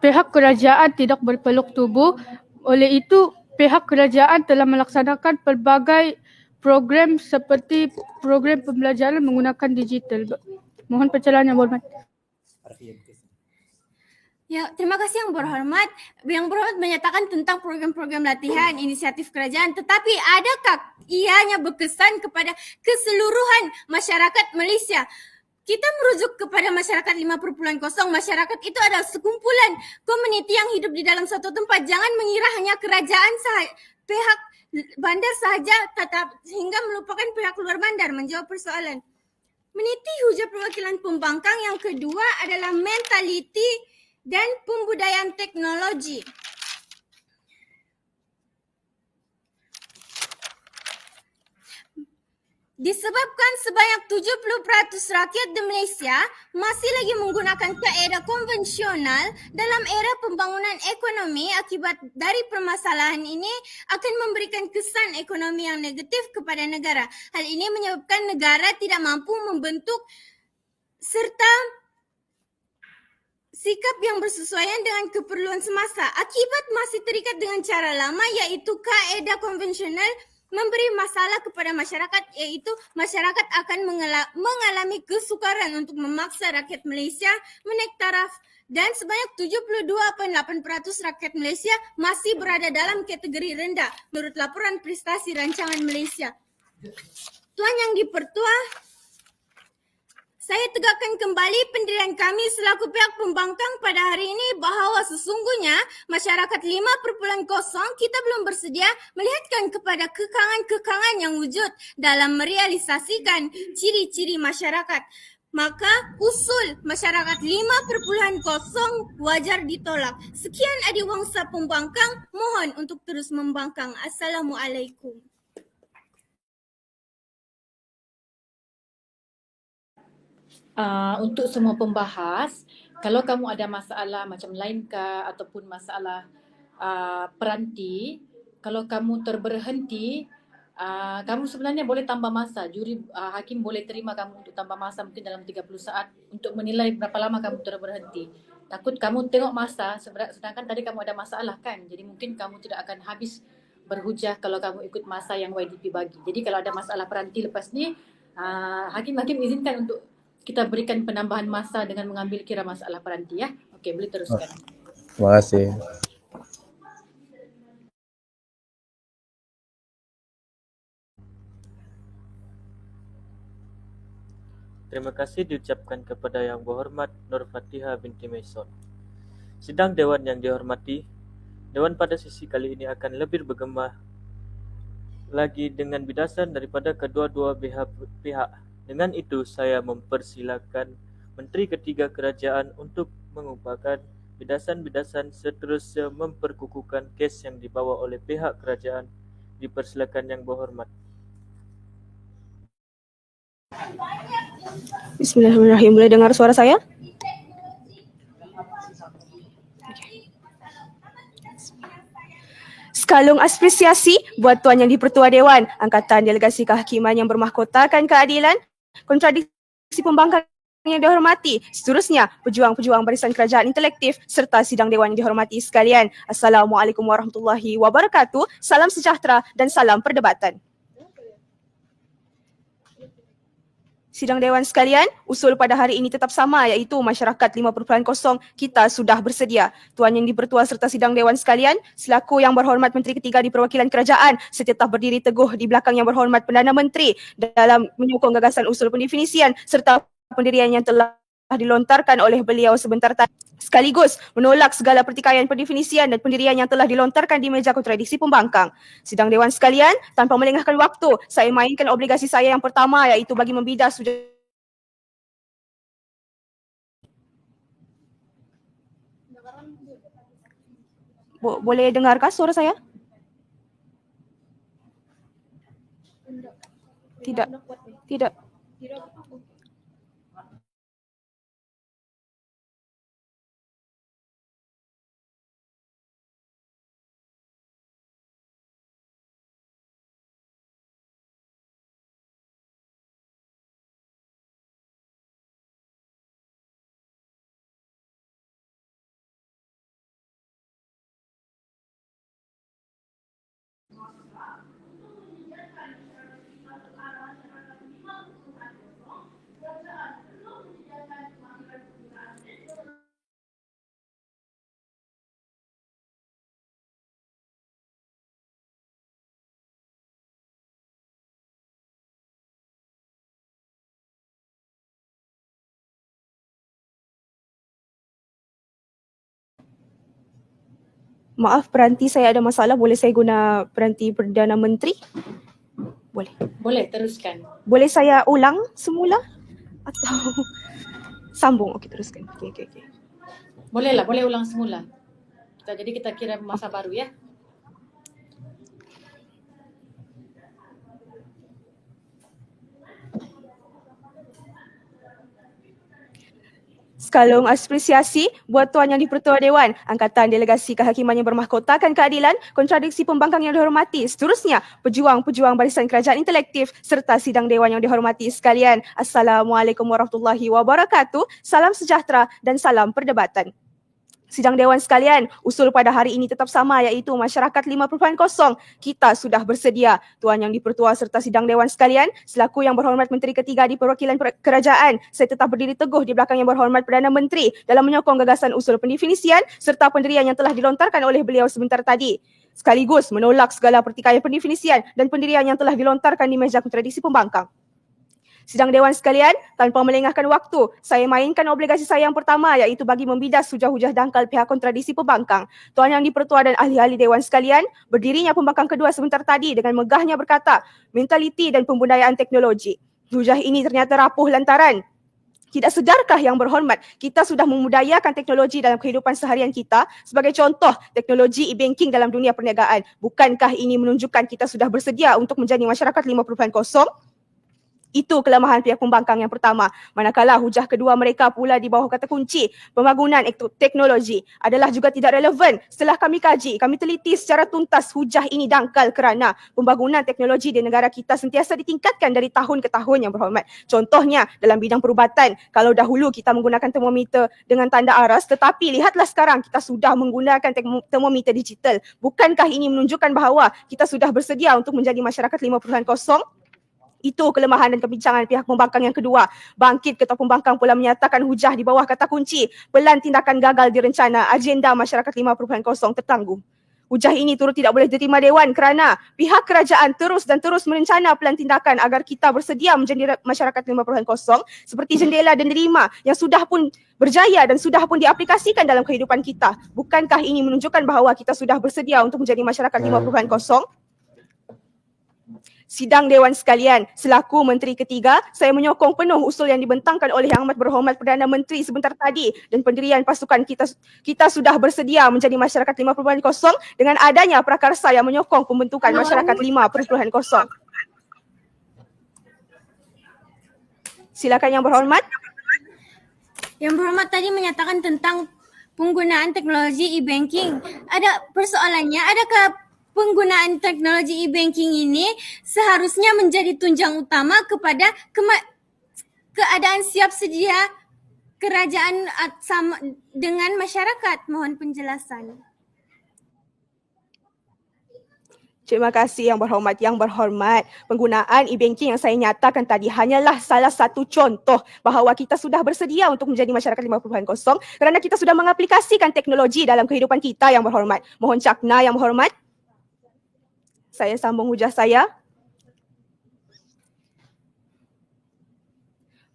Pihak kerajaan tidak berpeluk tubuh, oleh itu pihak kerajaan telah melaksanakan pelbagai program seperti program pembelajaran menggunakan digital. Mohon pencerahan yang berhormat. Ya, terima kasih Yang Berhormat. Yang Berhormat menyatakan tentang program-program latihan inisiatif kerajaan, tetapi adakah ianya berkesan kepada keseluruhan masyarakat Malaysia? Kita merujuk kepada masyarakat 5.0. Masyarakat itu adalah sekumpulan komuniti yang hidup di dalam suatu tempat. Jangan mengira hanya kerajaan pihak bandar sahaja hingga melupakan pihak luar bandar menjawab persoalan. Meniti hujah perwakilan pembangkang yang kedua adalah mentaliti dan pembudayaan teknologi. Disebabkan sebanyak 70% rakyat di Malaysia masih lagi menggunakan kaedah konvensional dalam era pembangunan ekonomi, akibat dari permasalahan ini akan memberikan kesan ekonomi yang negatif kepada negara. Hal ini menyebabkan negara tidak mampu membentuk serta sikap yang bersesuaian dengan keperluan semasa. Akibat masih terikat dengan cara lama iaitu kaedah konvensional memberi masalah kepada masyarakat, iaitu masyarakat akan mengalami kesukaran untuk memaksa rakyat Malaysia menaik taraf dan sebanyak 72.8% rakyat Malaysia masih berada dalam kategori rendah menurut laporan prestasi rancangan Malaysia. Tuan Yang di-Pertua, saya tegakkan kembali pendirian kami selaku pihak pembangkang pada hari ini bahawa sesungguhnya masyarakat 5.0 kita belum bersedia melihatkan kepada kekangan-kekangan yang wujud dalam merealisasikan ciri-ciri masyarakat. Maka usul masyarakat 5.0 wajar ditolak. Sekian Adiwangsa Pembangkang, mohon untuk terus membangkang. Assalamualaikum. Untuk semua pembahas, kalau kamu ada masalah macam lain kah ataupun masalah peranti, kalau kamu terberhenti, kamu sebenarnya boleh tambah masa. Hakim boleh terima kamu untuk tambah masa mungkin dalam 30 saat untuk menilai berapa lama kamu terberhenti. Takut kamu tengok masa sedangkan tadi kamu ada masalah kan. Jadi mungkin kamu tidak akan habis berhujah kalau kamu ikut masa yang YDP bagi. Jadi kalau ada masalah peranti lepas ni, hakim izinkan untuk kita berikan penambahan masa dengan mengambil kira masalah peranti ya. Okey, boleh teruskan. Terima kasih. Terima kasih diucapkan kepada Yang Berhormat Nur Fatihah binti Maison. Sidang Dewan yang dihormati, Dewan pada sesi kali ini akan lebih bergema lagi dengan bidasan daripada kedua-dua pihak. Dengan itu, saya mempersilakan Menteri Ketiga Kerajaan untuk mengubahkan bidasan-bidasan seterusnya memperkukuhkan kes yang dibawa oleh pihak kerajaan Dipersilakan Yang Berhormat. Bismillahirrahmanirrahim. Boleh dengar suara saya? Sekalung apresiasi buat Tuan Yang di-Pertua Dewan, Angkatan Delegasi Kehakiman yang bermahkotakan keadilan, kontradiksi pembangkang yang dihormati, seterusnya pejuang-pejuang Barisan Kerajaan Intelektif serta sidang Dewan yang dihormati sekalian. Assalamualaikum warahmatullahi wabarakatuh. Salam sejahtera dan salam perdebatan. Sidang Dewan sekalian, usul pada hari ini tetap sama iaitu masyarakat 5.0 kita sudah bersedia. Tuan Yang di-Pertua serta sidang Dewan sekalian, selaku Yang Berhormat Menteri Ketiga di Perwakilan Kerajaan, saya tetap berdiri teguh di belakang Yang Berhormat Perdana Menteri dalam menyokong gagasan usul pendefinisian serta pendirian yang telah dilontarkan oleh beliau sebentar tadi, sekaligus menolak segala pertikaian pendefinisian dan pendirian yang telah dilontarkan di meja kontradiksi pembangkang. Sidang Dewan sekalian, tanpa melengahkan waktu, saya mainkan obligasi saya yang pertama iaitu bagi membidas Boleh dengarkah suara saya? Tidak. Tidak. Maaf, peranti saya ada masalah. Boleh saya guna peranti Perdana Menteri? Boleh. Boleh, teruskan. Boleh saya ulang semula? Atau sambung? Okey, teruskan. Okey. Bolehlah, boleh ulang semula. Jadi kita kira masa baru ya. Sekalung apresiasi buat Tuan Yang di-Pertua Dewan, Angkatan Delegasi Kehakiman yang bermahkotakan keadilan, kontradiksi pembangkang yang dihormati, seterusnya pejuang-pejuang Barisan Kerajaan Intelektif serta sidang Dewan yang dihormati sekalian. Assalamualaikum warahmatullahi wabarakatuh. Salam sejahtera dan salam perdebatan. Sidang Dewan sekalian, usul pada hari ini tetap sama iaitu masyarakat 5.0 kita sudah bersedia. Tuan Yang di-Pertua serta sidang Dewan sekalian, selaku Yang Berhormat Menteri Ketiga di Perwakilan Kerajaan, saya tetap berdiri teguh di belakang Yang Berhormat Perdana Menteri dalam menyokong gagasan usul pendefinisian serta pendirian yang telah dilontarkan oleh beliau sebentar tadi, sekaligus menolak segala pertikaian pendefinisian dan pendirian yang telah dilontarkan di meja kontradiksi pembangkang. Sidang Dewan sekalian, tanpa melengahkan waktu, saya mainkan obligasi saya yang pertama iaitu bagi membidas hujah-hujah dangkal pihak kontradiksi pembangkang. Tuan Yang di-Pertua dan ahli-ahli Dewan sekalian, berdirinya pembangkang kedua sebentar tadi dengan megahnya berkata, mentaliti dan pembudayaan teknologi. Hujah ini ternyata rapuh lantaran tidak sedarkah Yang Berhormat, kita sudah memudayakan teknologi dalam kehidupan seharian kita, sebagai contoh teknologi e-banking dalam dunia perniagaan. Bukankah ini menunjukkan kita sudah bersedia untuk menjadi masyarakat 5.0? Itu kelemahan pihak pembangkang yang pertama. Manakala hujah kedua mereka pula di bawah kata kunci pembangunan teknologi adalah juga tidak relevan. Setelah kami kaji, kami teliti secara tuntas hujah ini dangkal kerana pembangunan teknologi di negara kita sentiasa ditingkatkan dari tahun ke tahun Yang Berhormat. Contohnya dalam bidang perubatan, kalau dahulu kita menggunakan termometer dengan tanda aras, tetapi lihatlah sekarang kita sudah menggunakan termometer digital. Bukankah ini menunjukkan bahawa kita sudah bersedia untuk menjadi masyarakat 5.0? Itu kelemahan dan kebincangan pihak pembangkang yang kedua. Bangkit Ketua Pembangkang pula menyatakan hujah di bawah kata kunci pelan tindakan gagal direncana, agenda masyarakat 5.0 tertangguh. Hujah ini turut tidak boleh diterima Dewan kerana pihak kerajaan terus merencana pelan tindakan agar kita bersedia menjadi masyarakat 5.0 seperti jendela dan derima yang sudah pun berjaya dan sudah pun diaplikasikan dalam kehidupan kita. Bukankah ini menunjukkan bahawa kita sudah bersedia untuk menjadi masyarakat 5.0? Sidang Dewan sekalian, selaku Menteri Ketiga, saya menyokong penuh usul yang dibentangkan oleh Yang Amat Berhormat Perdana Menteri sebentar tadi dan pendirian pasukan kita sudah bersedia menjadi masyarakat 5.0 dengan adanya prakarsa yang menyokong pembentukan masyarakat 5.0. Silakan Yang Berhormat. Yang Berhormat tadi menyatakan tentang penggunaan teknologi e-banking. Ada persoalannya, adakah penggunaan teknologi e-banking ini seharusnya menjadi tunjang utama kepada keadaan siap sedia kerajaan sama dengan masyarakat? Mohon penjelasan. Terima kasih Yang Berhormat. Yang Berhormat, penggunaan e-banking yang saya nyatakan tadi hanyalah salah satu contoh bahawa kita sudah bersedia untuk menjadi masyarakat 5.0 kerana kita sudah mengaplikasikan teknologi dalam kehidupan kita, Yang Berhormat. Mohon cakna, Yang Berhormat. Saya sambung hujah saya.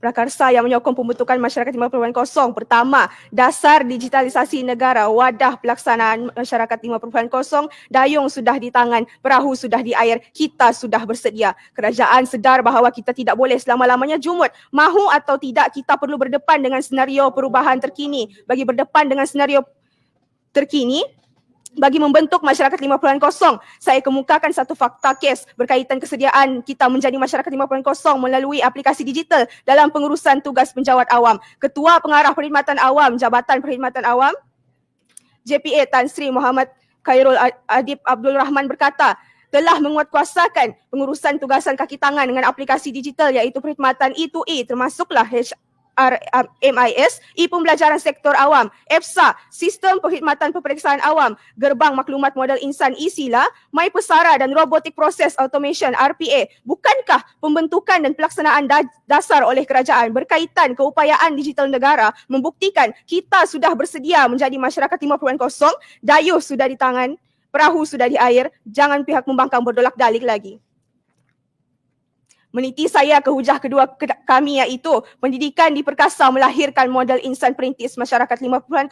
Prakarsa yang menyokong pembentukan masyarakat 5.0. Pertama, dasar digitalisasi negara, wadah pelaksanaan masyarakat 5.0, dayung sudah di tangan, perahu sudah di air, kita sudah bersedia. Kerajaan sedar bahawa kita tidak boleh selama-lamanya jumut. Mahu atau tidak, kita perlu berdepan dengan senario perubahan terkini. Bagi berdepan dengan senario terkini, bagi membentuk masyarakat 5.0, saya kemukakan satu fakta kes berkaitan kesediaan kita menjadi masyarakat 5.0 melalui aplikasi digital dalam pengurusan tugas penjawat awam. Ketua Pengarah Perkhidmatan Awam, Jabatan Perkhidmatan Awam, JPA Tan Sri Muhammad Khairul Adib Abdul Rahman berkata, telah menguatkuasakan pengurusan tugasan kaki tangan dengan aplikasi digital iaitu perkhidmatan E2E termasuklah MIS, e-pembelajaran sektor awam, EPSA, Sistem Perkhidmatan Peperiksaan Awam, Gerbang Maklumat Modal Insan e-Sila, My Pesara dan Robotic Process Automation RPA. Bukankah pembentukan dan pelaksanaan dasar oleh kerajaan berkaitan keupayaan digital negara membuktikan kita sudah bersedia menjadi masyarakat 5.0, dayuh sudah di tangan, perahu sudah di air, jangan pihak membangkang berdolak dalik lagi. Meniti saya ke hujah kedua kami iaitu pendidikan diperkasa melahirkan model insan perintis masyarakat 5.0,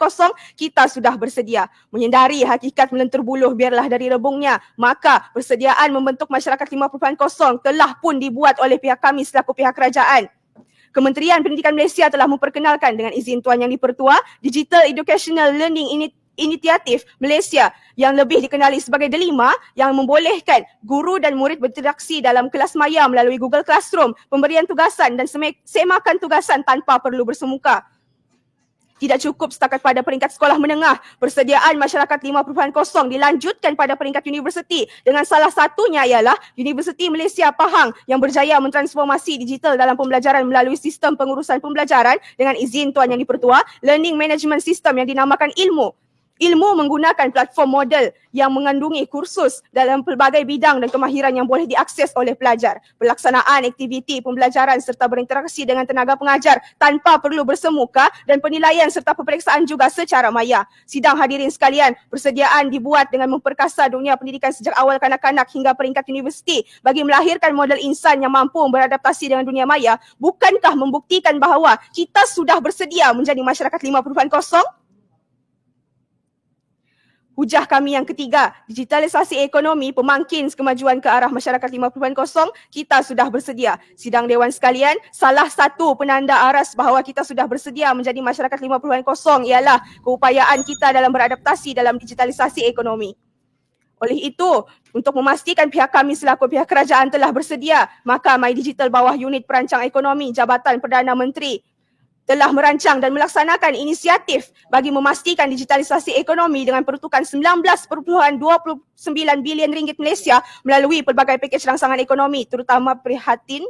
kita sudah bersedia. Menyendari hakikat melentur buluh biarlah dari rebungnya, maka persediaan membentuk masyarakat 5.0 telah pun dibuat oleh pihak kami selaku pihak kerajaan. Kementerian Pendidikan Malaysia telah memperkenalkan dengan izin Tuan Yang di-Pertua Digital Educational Learning Initiative Malaysia yang lebih dikenali sebagai DELIMA yang membolehkan guru dan murid berinteraksi dalam kelas maya melalui Google Classroom, pemberian tugasan dan semakan tugasan tanpa perlu bersemuka. Tidak cukup setakat pada peringkat sekolah menengah, persediaan masyarakat 5.0 dilanjutkan pada peringkat universiti dengan salah satunya ialah Universiti Malaysia Pahang yang berjaya mentransformasi digital dalam pembelajaran melalui sistem pengurusan pembelajaran dengan izin Tuan Yang di-Pertua, Learning Management System yang dinamakan ILMU. Ilmu menggunakan platform model yang mengandungi kursus dalam pelbagai bidang dan kemahiran yang boleh diakses oleh pelajar. Pelaksanaan aktiviti pembelajaran serta berinteraksi dengan tenaga pengajar tanpa perlu bersemuka dan penilaian serta peperiksaan juga secara maya. Sidang hadirin sekalian, persediaan dibuat dengan memperkasa dunia pendidikan sejak awal kanak-kanak hingga peringkat universiti bagi melahirkan model insan yang mampu beradaptasi dengan dunia maya. Bukankah membuktikan bahawa kita sudah bersedia menjadi masyarakat 5.0? Hujah kami yang ketiga, digitalisasi ekonomi pemangkin kemajuan ke arah masyarakat 5.0, kita sudah bersedia. Sidang Dewan sekalian, salah satu penanda aras bahawa kita sudah bersedia menjadi masyarakat 5.0 ialah keupayaan kita dalam beradaptasi dalam digitalisasi ekonomi. Oleh itu, untuk memastikan pihak kami selaku pihak kerajaan telah bersedia, maka My Digital bawah unit perancang ekonomi Jabatan Perdana Menteri telah merancang dan melaksanakan inisiatif bagi memastikan digitalisasi ekonomi dengan peruntukan 19.29 bilion ringgit Malaysia melalui pelbagai pakej rangsangan ekonomi terutama prihatin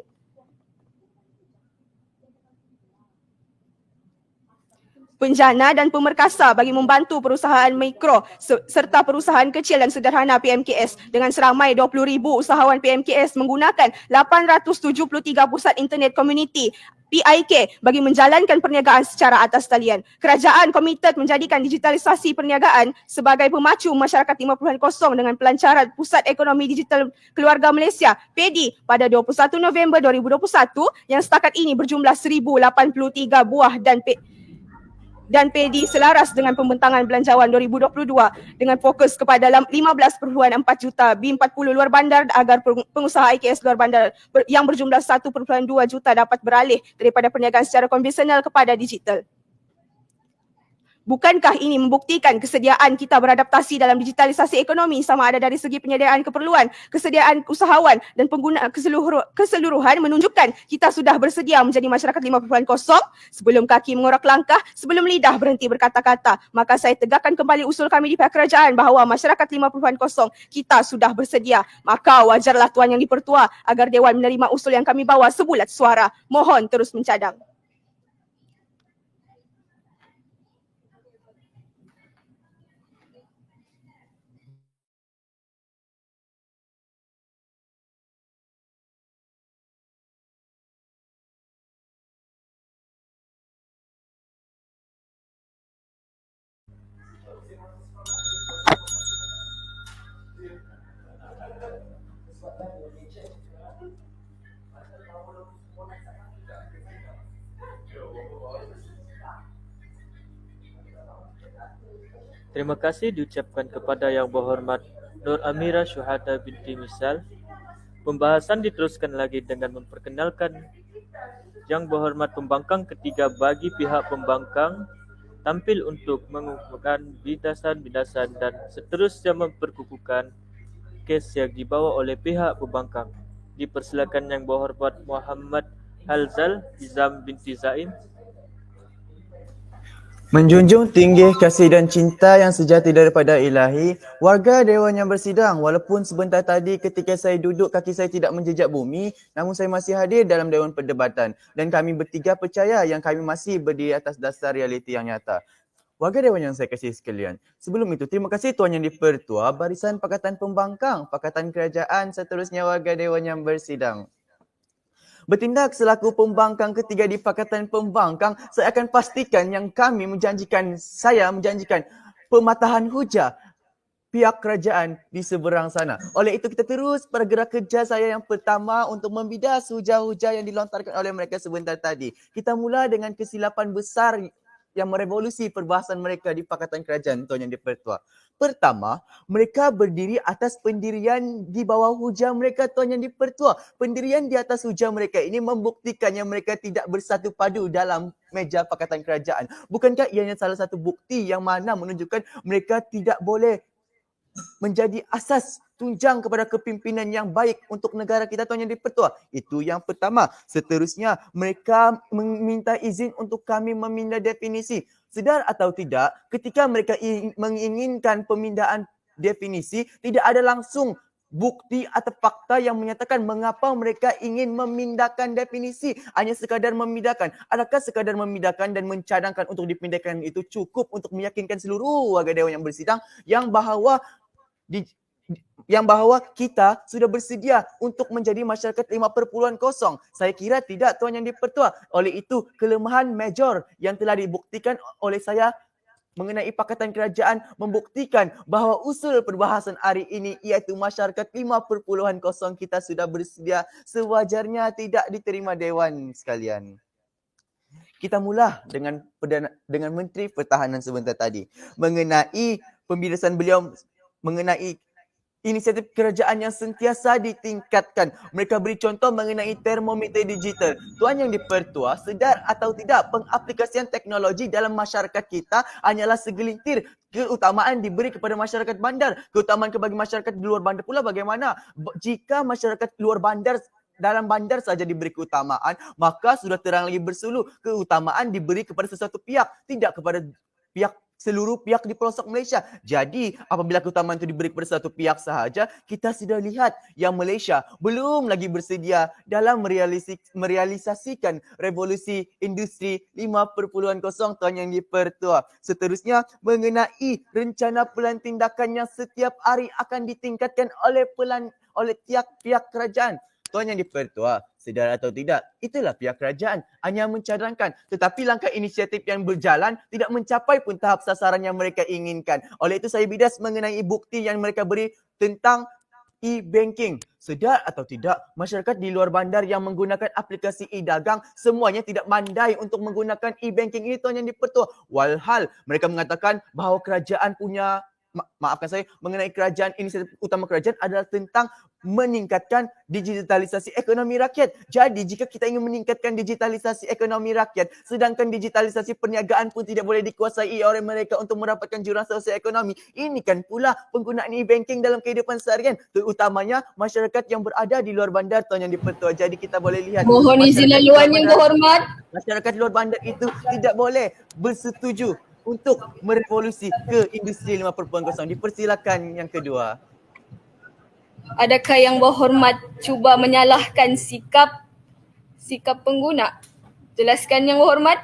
penjana dan pemerkasa bagi membantu perusahaan mikro serta perusahaan kecil dan sederhana PMKS dengan seramai 20,000 usahawan PMKS menggunakan 873 pusat internet community PIK bagi menjalankan perniagaan secara atas talian. Kerajaan komited menjadikan digitalisasi perniagaan sebagai pemacu masyarakat 5.0 dengan pelancaran Pusat Ekonomi Digital Keluarga Malaysia PEDI pada 21 November 2021 yang setakat ini berjumlah 1,083 buah dan dan PAD selaras dengan pembentangan belanjawan 2022 dengan fokus kepada 15.4 juta B40 luar bandar agar pengusaha IKS luar bandar yang berjumlah 1.2 juta dapat beralih daripada perniagaan secara konvensional kepada digital. Bukankah ini membuktikan kesediaan kita beradaptasi dalam digitalisasi ekonomi sama ada dari segi penyediaan keperluan, kesediaan usahawan dan pengguna keseluruhan menunjukkan kita sudah bersedia menjadi masyarakat 5.0 sebelum kaki mengorak langkah, sebelum lidah berhenti berkata-kata. Maka saya tegakkan kembali usul kami di pihak kerajaan bahawa masyarakat 5.0 kita sudah bersedia. Maka wajarlah Tuan Yang di-Pertua agar Dewan menerima usul yang kami bawa sebulat suara. Mohon terus mencadang. Terima kasih diucapkan kepada Yang Berhormat Nur Amira Syuhada binti Misal. Pembahasan diteruskan lagi dengan memperkenalkan Yang Berhormat Pembangkang Ketiga bagi pihak pembangkang tampil untuk mengumumkan bidasan-bidasan dan seterusnya memperkukuhkan kes yang dibawa oleh pihak pembangkang. Dipersilakan Yang Berhormat Muhammad Halzal Izam binti Zaim. Menjunjung tinggi kasih dan cinta yang sejati daripada Ilahi, warga Dewan yang bersidang, walaupun sebentar tadi ketika saya duduk kaki saya tidak menjejak bumi, namun saya masih hadir dalam Dewan Perdebatan dan kami bertiga percaya yang kami masih berdiri atas dasar realiti yang nyata. Warga Dewan yang saya kasih sekalian, sebelum itu terima kasih Tuan Yang di-Pertua, Barisan Pakatan Pembangkang, Pakatan Kerajaan, seterusnya warga Dewan yang bersidang. Bertindak selaku pembangkang ketiga di Pakatan Pembangkang, saya akan pastikan yang saya menjanjikan pematahan hujah pihak kerajaan di seberang sana. Oleh itu kita terus pergerak kerja saya yang pertama untuk membidas hujah-hujah yang dilontarkan oleh mereka sebentar tadi. Kita mula dengan kesilapan besar yang merevolusi perbahasan mereka di Pakatan Kerajaan, Tuan Yang di-Pertua. Pertama, mereka berdiri atas pendirian di bawah hujah mereka, Tuan Yang di-Pertua. Pendirian di atas hujah mereka ini membuktikan yang mereka tidak bersatu padu dalam meja Pakatan Kerajaan. Bukankah ianya salah satu bukti yang mana menunjukkan mereka tidak boleh menjadi asas tunjang kepada kepimpinan yang baik untuk negara kita, Tuan Yang di-Pertua. Itu yang pertama. Seterusnya, mereka meminta izin untuk kami memindah definisi. Sedar atau tidak, ketika mereka menginginkan pemindahan definisi, tidak ada langsung bukti atau fakta yang menyatakan mengapa mereka ingin memindahkan definisi. Hanya sekadar memindahkan. Adakah sekadar memindahkan dan mencadangkan untuk dipindahkan itu cukup untuk meyakinkan seluruh warga Dewan yang bersidang yang bahawa kita sudah bersedia untuk menjadi masyarakat 5.0? Saya kira tidak, Tuan Yang di-Pertua. Oleh itu, kelemahan major yang telah dibuktikan oleh saya mengenai Pakatan Kerajaan membuktikan bahawa usul perbahasan hari ini iaitu masyarakat 5.0 kita sudah bersedia sewajarnya tidak diterima Dewan sekalian. Kita mula dengan Menteri Pertahanan sebentar tadi mengenai pembidasan beliau mengenai inisiatif kerajaan yang sentiasa ditingkatkan. Mereka beri contoh mengenai termometer digital. Tuan Yang di-Pertua, sedar atau tidak, pengaplikasian teknologi dalam masyarakat kita hanyalah segelintir. Keutamaan diberi kepada masyarakat bandar. Keutamaan bagi masyarakat di luar bandar pula bagaimana? Jika masyarakat luar bandar dalam bandar saja diberi keutamaan, maka sudah terang lagi bersuluh. Keutamaan diberi kepada sesuatu pihak, tidak kepada seluruh pihak di pelosok Malaysia. Jadi, apabila keutamaan itu diberi kepada satu pihak sahaja, kita sudah lihat yang Malaysia belum lagi bersedia dalam merealisasikan revolusi industri 5.0, Tuan Yang di-Pertua. Seterusnya, mengenai rencana pelan tindakan yang setiap hari akan ditingkatkan oleh tiap pihak kerajaan. Tuan Yang di-Pertua, sedar atau tidak, itulah pihak kerajaan hanya mencadangkan. Tetapi langkah inisiatif yang berjalan tidak mencapai pun tahap sasaran yang mereka inginkan. Oleh itu saya bidas mengenai bukti yang mereka beri tentang e-banking. Sedar atau tidak, masyarakat di luar bandar yang menggunakan aplikasi e-dagang semuanya tidak mandai untuk menggunakan e-banking ini, Tuan Yang di-Pertua. Walhal mereka mengatakan bahawa kerajaan punya maafkan saya, mengenai kerajaan, inisiatif utama kerajaan adalah tentang meningkatkan digitalisasi ekonomi rakyat. Jadi jika kita ingin meningkatkan digitalisasi ekonomi rakyat, sedangkan digitalisasi perniagaan pun tidak boleh dikuasai oleh mereka untuk mendapatkan jurang sosioekonomi, ini kan pula penggunaan e-banking dalam kehidupan seharian, terutamanya masyarakat yang berada di luar bandar, Tuan Yang di-Pertua. Jadi kita boleh lihat Mohon izin laluan yang berhormat. masyarakat luar bandar itu tidak boleh bersetuju untuk merevolusi ke industri 5.0. Dipersilakan yang kedua. Adakah yang berhormat cuba menyalahkan sikap pengguna? Jelaskan yang berhormat.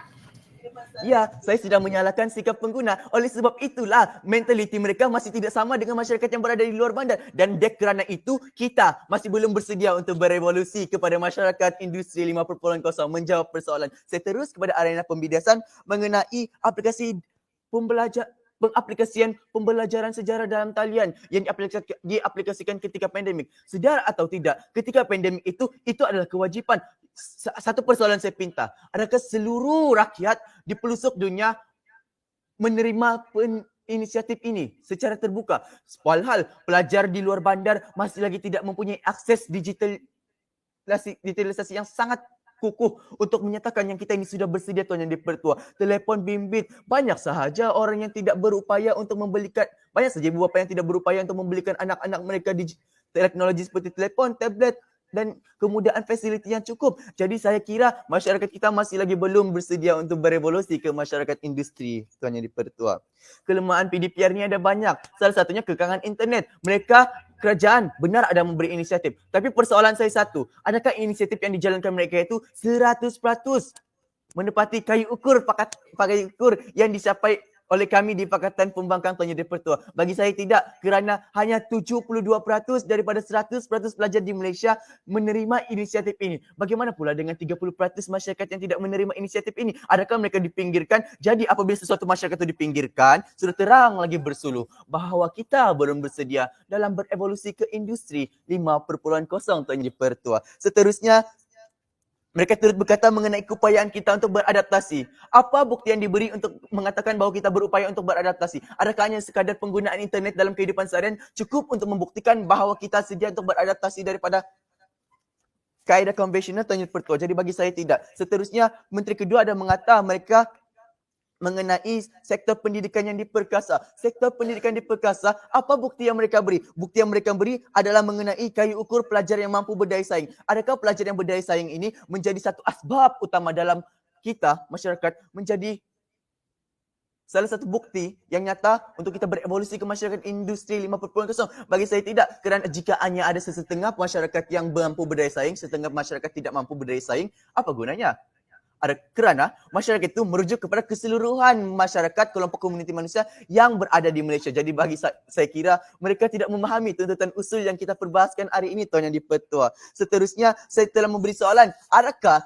Ya, saya sudah menyalahkan sikap pengguna. Oleh sebab itulah mentaliti mereka masih tidak sama dengan masyarakat yang berada di luar bandar. Dan kerana itu kita masih belum bersedia untuk berevolusi kepada masyarakat industri 5.0. Menjawab persoalan. Saya terus kepada arena pembidasan mengenai aplikasi pengaplikasian pembelajaran sejarah dalam talian yang diaplikasikan ketika pandemik. Sedar atau tidak, ketika pandemik itu adalah kewajipan. Satu persoalan saya pinta, adakah seluruh rakyat di pelosok dunia menerima inisiatif ini secara terbuka? Walhal pelajar di luar bandar masih lagi tidak mempunyai akses digitalisasi yang sangat kukuh untuk menyatakan yang kita ini sudah bersedia, Tuan Yang di-Pertua. Telefon bimbit, banyak sahaja orang yang tidak berupaya untuk membelikan, banyak saja ibu bapa yang tidak berupaya untuk membelikan anak-anak mereka di teknologi seperti telefon, tablet dan kemudahan fasiliti yang cukup. Jadi saya kira masyarakat kita masih lagi belum bersedia untuk berevolusi ke masyarakat industri, Tuan Yang di-Pertua. Kelemahan PDPR ni ada banyak. Salah satunya kekangan internet. Kerajaan benar ada memberi inisiatif. Tapi persoalan saya satu, adakah inisiatif yang dijalankan mereka itu 100% menepati kayu ukur yang dicapai oleh kami di Pakatan Pembangkang Tuan Yang di-Pertua? Bagi saya tidak, kerana hanya 72% daripada 100% pelajar di Malaysia menerima inisiatif ini. Bagaimana pula dengan 30% masyarakat yang tidak menerima inisiatif ini? Adakah mereka dipinggirkan? Jadi apabila sesuatu masyarakat itu dipinggirkan, sudah terang lagi bersuluh bahawa kita belum bersedia dalam berevolusi ke industri 5.0, Tuan Yang di-Pertua. Seterusnya, mereka turut berkata mengenai keupayaan kita untuk beradaptasi. Apa bukti yang diberi untuk mengatakan bahawa kita berupaya untuk beradaptasi? Adakah hanya sekadar penggunaan internet dalam kehidupan seharian cukup untuk membuktikan bahawa kita sedia untuk beradaptasi daripada kaedah konvensional, Tuan Yang di-Pertua? Jadi bagi saya tidak. Seterusnya, Menteri Kedua ada mengata mereka mengenai sektor pendidikan yang diperkasa. Sektor pendidikan diperkasa, apa bukti yang mereka beri? Bukti yang mereka beri adalah mengenai kayu ukur pelajar yang mampu berdaya saing. Adakah pelajar yang berdaya saing ini menjadi satu asbab utama dalam kita, masyarakat, menjadi salah satu bukti yang nyata untuk kita berevolusi ke masyarakat industri 5.0? Bagi saya tidak. Kerana jika hanya ada sesetengah masyarakat yang mampu berdaya saing, setengah masyarakat tidak mampu berdaya saing, apa gunanya? Kerana masyarakat itu merujuk kepada keseluruhan masyarakat kelompok komuniti manusia yang berada di Malaysia. Jadi bagi saya kira mereka tidak memahami tuntutan usul yang kita perbahaskan hari ini, Tuan Yang di-Pertua. Seterusnya, saya telah memberi soalan, adakah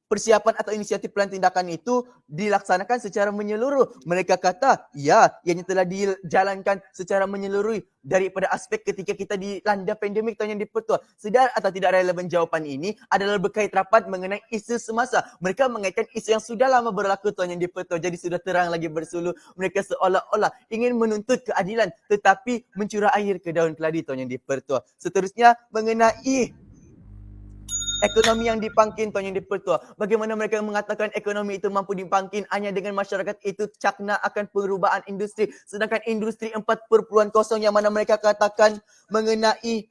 persiapan atau inisiatif plan tindakan itu dilaksanakan secara menyeluruh? Mereka kata, ya, ianya telah dijalankan secara menyeluruh daripada aspek ketika kita dilanda pandemik, Tuan Yang di-Pertua. Sedar atau tidak relevan jawapan ini adalah berkait rapat mengenai isu semasa. Mereka mengaitkan isu yang sudah lama berlaku, Tuan Yang di-Pertua. Jadi sudah terang lagi bersuluh. Mereka seolah-olah ingin menuntut keadilan tetapi mencurah air ke daun keladi, Tuan Yang di-Pertua. Seterusnya mengenai ekonomi yang dipangkin, Tuan Yang di-Pertua. Bagaimana mereka mengatakan ekonomi itu mampu dipangkin hanya dengan masyarakat itu cakna akan perubahan industri. Sedangkan industri 4.0 yang mana mereka katakan mengenai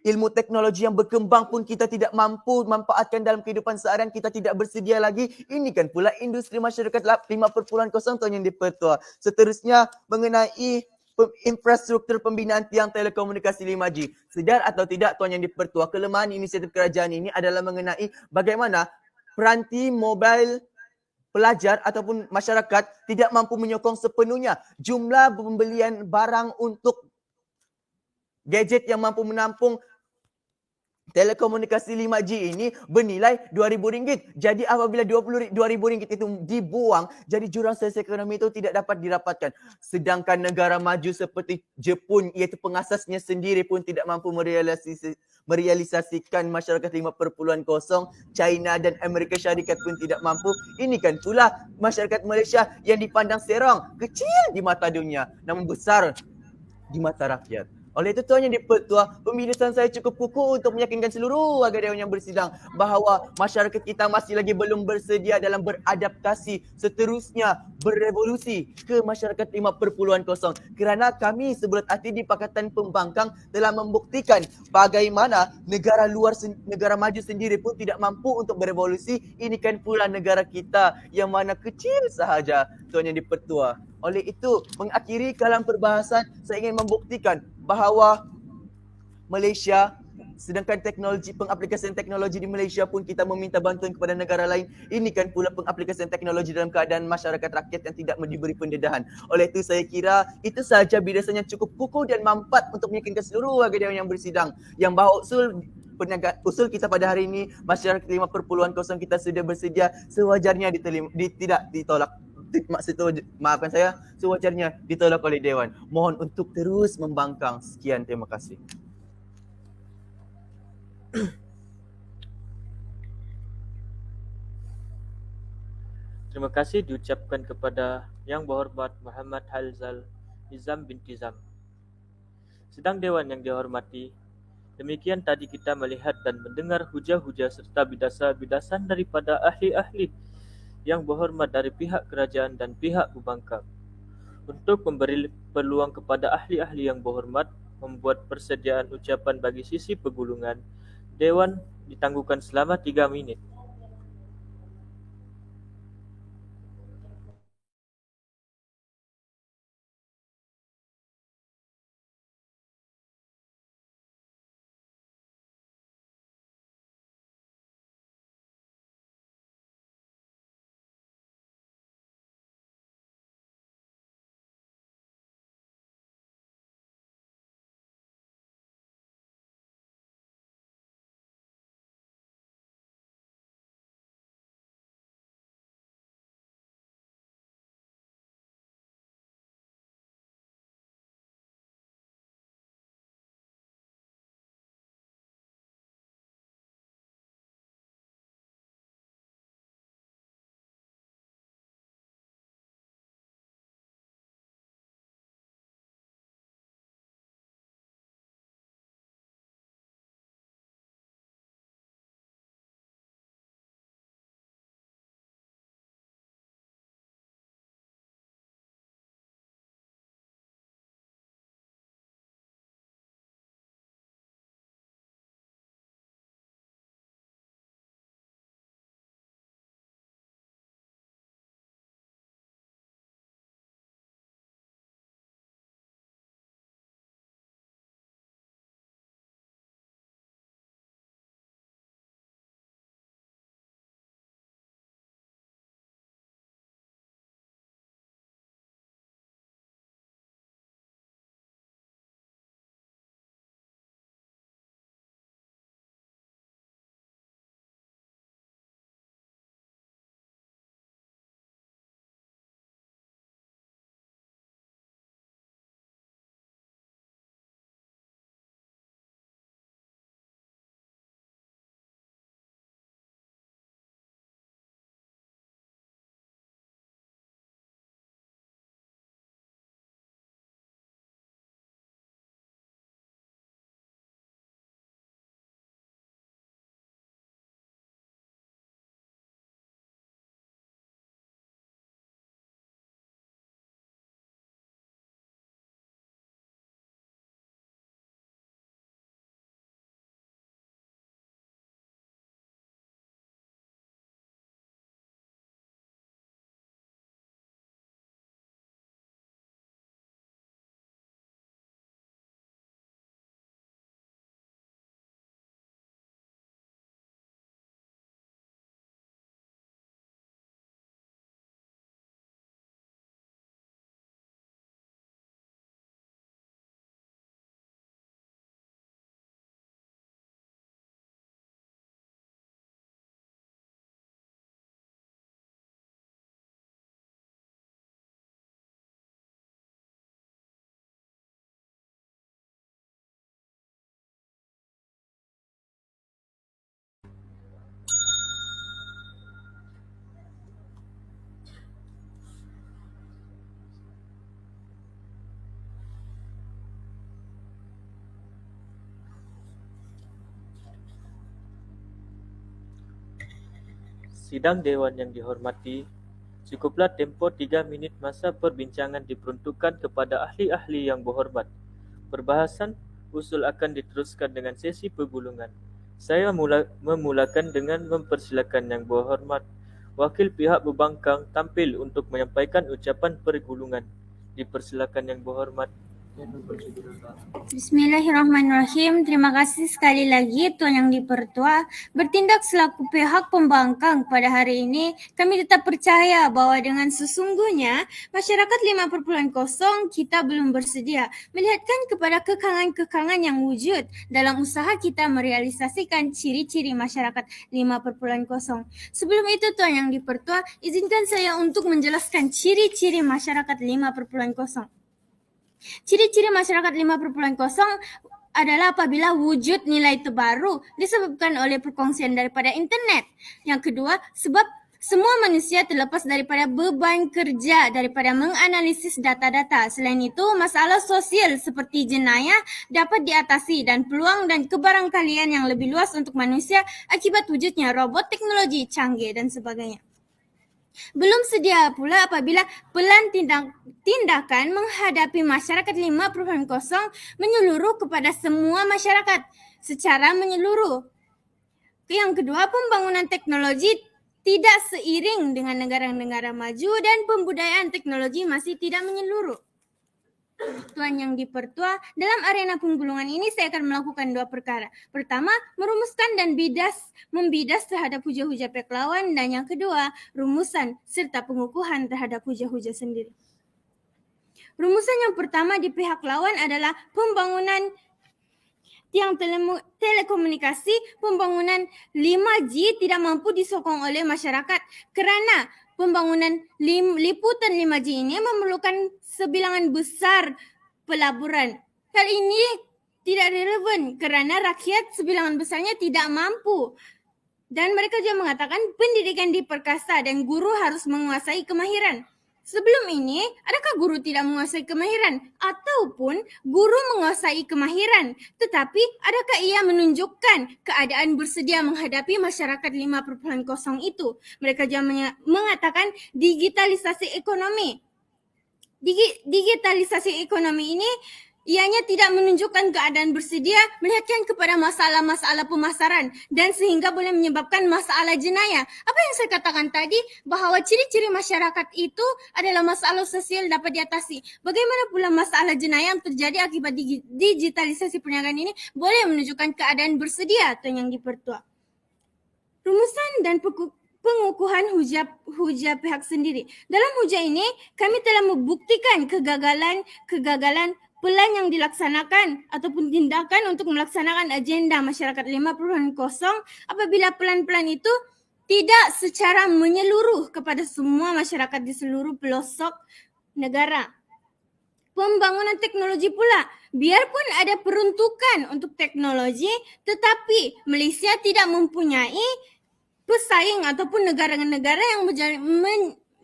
ilmu teknologi yang berkembang pun kita tidak mampu manfaatkan dalam kehidupan seharian, kita tidak bersedia lagi. Ini kan pula industri masyarakat 5.0, Tuan Yang di-Pertua. Seterusnya mengenai infrastruktur pembinaan tiang telekomunikasi 5G. Sedar atau tidak, Tuan Yang di-Pertua, kelemahan inisiatif kerajaan ini adalah mengenai bagaimana peranti mobil pelajar ataupun masyarakat tidak mampu menyokong sepenuhnya jumlah pembelian barang untuk gadget yang mampu menampung telekomunikasi 5G ini bernilai RM2,000. Jadi apabila RM2,000 itu dibuang, jadi jurang sosioekonomi itu tidak dapat dirapatkan. Sedangkan negara maju seperti Jepun, iaitu pengasasnya sendiri pun tidak mampu merealisasikan masyarakat 5.0, China dan Amerika Syarikat pun tidak mampu. Ini kan pula masyarakat Malaysia yang dipandang serong, kecil di mata dunia, namun besar di mata rakyat. Oleh itu, Tuan Yang di-Pertua, pemilihan saya cukup kukuh untuk meyakinkan seluruh warga Dewan yang bersidang bahawa masyarakat kita masih lagi belum bersedia dalam beradaptasi, seterusnya berevolusi ke masyarakat 5.0, kerana kami sebulat hati di Pakatan Pembangkang telah membuktikan bagaimana negara maju sendiri pun tidak mampu untuk berevolusi. Ini kan pula negara kita yang mana kecil sahaja, Tuan Yang di-Pertua. Oleh itu, mengakhiri kalam perbahasan, saya ingin membuktikan bahawa Malaysia, sedangkan pengaplikasian teknologi di Malaysia pun kita meminta bantuan kepada negara lain. Ini kan pula pengaplikasian teknologi dalam keadaan masyarakat rakyat yang tidak diberi pendedahan. Oleh itu saya kira itu sahaja bidasanya cukup kukuh dan mampat untuk meyakinkan seluruh warga Dewan yang bersidang yang bahawa usul kita pada hari ini, masyarakat 5.0 kita sudah bersedia, sewajarnya tidak ditolak. Maafkan saya, sewajarnya ditolak oleh Dewan. Mohon untuk terus membangkang. Sekian, terima kasih. Terima kasih diucapkan kepada Yang Berhormat Muhammad Halzal Nizam binti Zam. Sidang Dewan yang dihormati, demikian tadi kita melihat dan mendengar hujah-hujah serta bidasan daripada ahli-ahli yang berhormat dari pihak kerajaan dan pihak pembangkang. Untuk memberi peluang kepada ahli-ahli yang berhormat membuat persediaan ucapan bagi sisi pergulungan, Dewan ditangguhkan selama 3 minit. Sidang Dewan yang dihormati, cukuplah tempoh 3 minit masa perbincangan diperuntukkan kepada ahli-ahli yang berhormat. Perbahasan usul akan diteruskan dengan sesi pergulungan. Saya memulakan dengan mempersilakan Yang Berhormat Wakil Pihak Pembangkang tampil untuk menyampaikan ucapan pergulungan. Dipersilakan Yang Berhormat. Bismillahirrahmanirrahim. Terima kasih sekali lagi Tuan Yang Dipertua. Bertindak selaku pihak pembangkang pada hari ini, kami tetap percaya bahawa dengan sesungguhnya masyarakat 5.0 kita belum bersedia, melihatkan kepada kekangan-kekangan yang wujud dalam usaha kita merealisasikan ciri-ciri masyarakat 5.0. Sebelum itu Tuan Yang Dipertua, izinkan saya untuk menjelaskan ciri-ciri masyarakat 5.0. Ciri-ciri masyarakat 5.0 adalah apabila wujud nilai terbaru disebabkan oleh perkongsian daripada internet. Yang kedua, sebab semua manusia terlepas daripada beban kerja daripada menganalisis data-data. Selain itu, masalah sosial seperti jenayah dapat diatasi dan peluang dan kebarangkalian yang lebih luas untuk manusia akibat wujudnya robot, teknologi canggih dan sebagainya. Belum sedia pula apabila pelan tindakan menghadapi masyarakat 5.0 menyeluruh kepada semua masyarakat secara menyeluruh. Yang kedua, pembangunan teknologi tidak seiring dengan negara-negara maju dan pembudayaan teknologi masih tidak menyeluruh. Tuan Yang Dipertua, dalam arena penggulungan ini saya akan melakukan 2 perkara. Pertama, merumuskan dan membidas terhadap hujah-hujah pihak lawan, dan yang kedua, rumusan serta pengukuhan terhadap hujah-hujah sendiri. Rumusan yang pertama di pihak lawan adalah pembangunan tiang telekomunikasi, pembangunan 5G tidak mampu disokong oleh masyarakat kerana pembangunan liputan 5G ini memerlukan sebilangan besar pelaburan. Hal ini tidak relevan kerana rakyat sebilangan besarnya tidak mampu. Dan mereka juga mengatakan pendidikan diperkasa dan guru harus menguasai kemahiran. Sebelum ini, adakah guru tidak menguasai kemahiran? Ataupun guru menguasai kemahiran, tetapi adakah ia menunjukkan keadaan bersedia menghadapi masyarakat 5.0 itu? Mereka juga mengatakan digitalisasi ekonomi. Digitalisasi ekonomi ini ianya tidak menunjukkan keadaan bersedia, melihatkan kepada masalah-masalah pemasaran dan sehingga boleh menyebabkan masalah jenayah. Apa yang saya katakan tadi, bahawa ciri-ciri masyarakat itu adalah masalah sosial dapat diatasi. Bagaimana pula masalah jenayah yang terjadi akibat digitalisasi perniagaan ini boleh menunjukkan keadaan bersedia, Tuan Yang Dipertua. Rumusan dan pengukuhan hujah pihak sendiri. Dalam hujah ini, kami telah membuktikan kegagalan pelan yang dilaksanakan ataupun tindakan untuk melaksanakan agenda masyarakat 5.0 apabila pelan-pelan itu tidak secara menyeluruh kepada semua masyarakat di seluruh pelosok negara. Pembangunan teknologi pula, biarpun ada peruntukan untuk teknologi, tetapi Malaysia tidak mempunyai pesaing ataupun negara-negara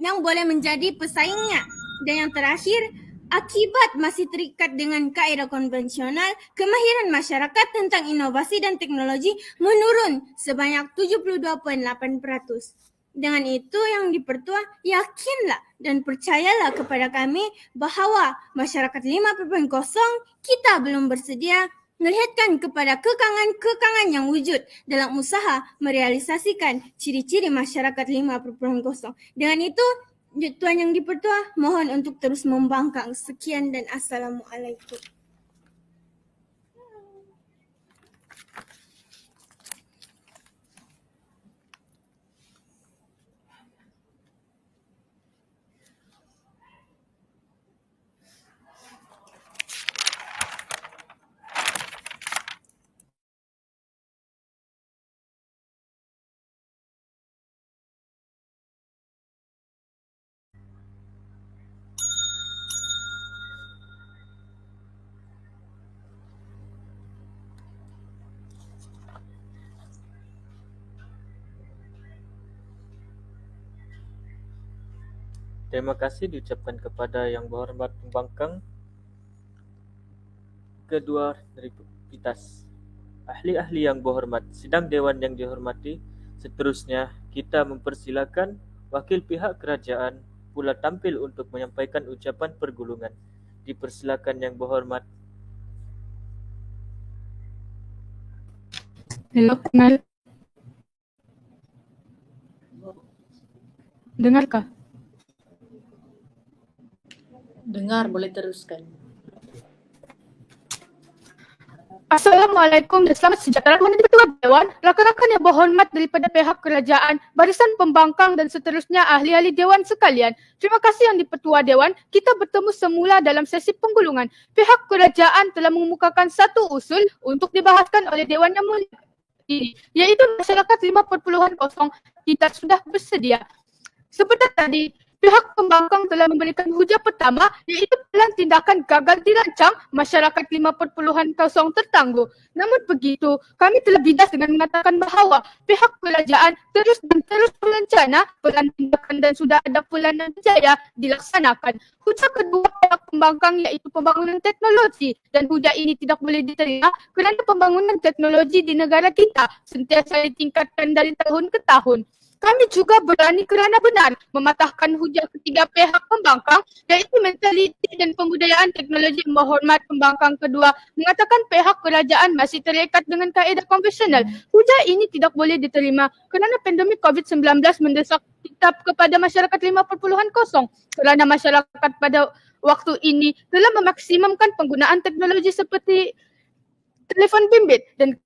yang boleh menjadi pesaingnya. Dan yang terakhir, akibat masih terikat dengan kaedah konvensional, kemahiran masyarakat tentang inovasi dan teknologi menurun sebanyak 72.8%. Dengan itu Yang Dipertua, yakinlah dan percayalah kepada kami bahawa masyarakat 5.0 kita belum bersedia, melihatkan kepada kekangan-kekangan yang wujud dalam usaha merealisasikan ciri-ciri masyarakat 5.0. Dengan itu, Tuan Yang Dipertua, mohon untuk terus membangkang. Sekian dan Assalamualaikum. Terima kasih diucapkan kepada Yang Berhormat Pembangkang kedua Universitas. Ahli-ahli yang berhormat, sidang dewan yang dihormati, Seterusnya, kita mempersilakan wakil pihak kerajaan pula tampil untuk menyampaikan ucapan pergulungan. Dipersilakan Yang Berhormat. Hello, dengar. Dengarkah? Dengar, boleh teruskan. Assalamualaikum dan selamat sejahtera Tuan Yang Ketua Dewan, rakan-rakan yang berhormat daripada pihak kerajaan, barisan pembangkang dan seterusnya ahli-ahli Dewan sekalian. Terima kasih Yang di-Pertua Dewan, kita bertemu semula dalam sesi penggulungan. Pihak kerajaan telah mengemukakan satu usul untuk dibahaskan oleh Dewan Yang Mulia ini, iaitu masyarakat 5.0 kita sudah bersedia. Seperti tadi, pihak pembangkang telah memberikan hujah pertama iaitu pelan tindakan gagal dirancang masyarakat 5.0 tertangguh. Namun begitu, kami telah bidas dengan mengatakan bahawa pihak kerajaan terus berencana pelan tindakan dan sudah ada pelanan berjaya dilaksanakan. Hujah kedua pihak pembangkang iaitu pembangunan teknologi dan hujah ini tidak boleh diterima kerana pembangunan teknologi di negara kita sentiasa ditingkatkan dari tahun ke tahun. Kami juga berani kerana benar mematahkan hujah ketiga pihak pembangkang iaitu mentaliti dan pembudayaan teknologi. Berhormat pembangkang kedua mengatakan pihak kerajaan masih terikat dengan kaedah konvensional. Hujah ini tidak boleh diterima kerana pandemik COVID-19 mendesak kita kepada masyarakat 5.0 kerana masyarakat pada waktu ini telah memaksimumkan penggunaan teknologi seperti telefon bimbit dan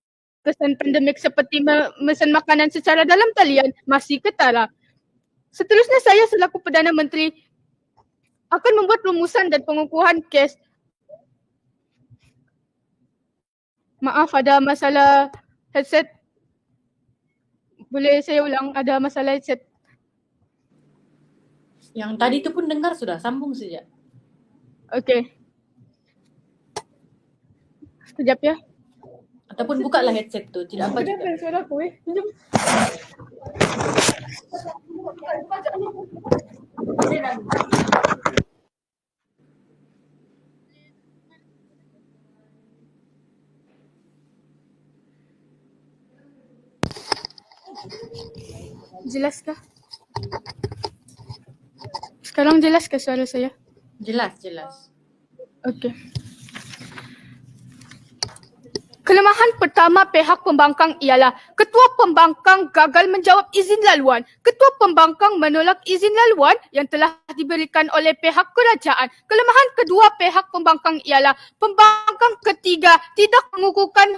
kesan pandemik seperti memesan makanan secara dalam talian masih ketara. Seterusnya saya selaku Perdana Menteri akan membuat rumusan dan pengukuhan kes. Maaf, ada masalah headset. Boleh saya ulang, ada masalah headset. Yang tadi tu pun dengar sudah, sambung saja. Okey. Sekejap ya. Ataupun bukalah headset tu, tidak apa juga. Dengar suara aku Pinjam. Jelaskah? Sekarang jelaskah suara saya? Jelas, jelas. Okey. Kelemahan pertama pihak pembangkang ialah Ketua Pembangkang gagal menjawab izin laluan. Ketua Pembangkang menolak izin laluan yang telah diberikan oleh pihak kerajaan. Kelemahan kedua pihak pembangkang ialah pembangkang ketiga tidak mengukuhkan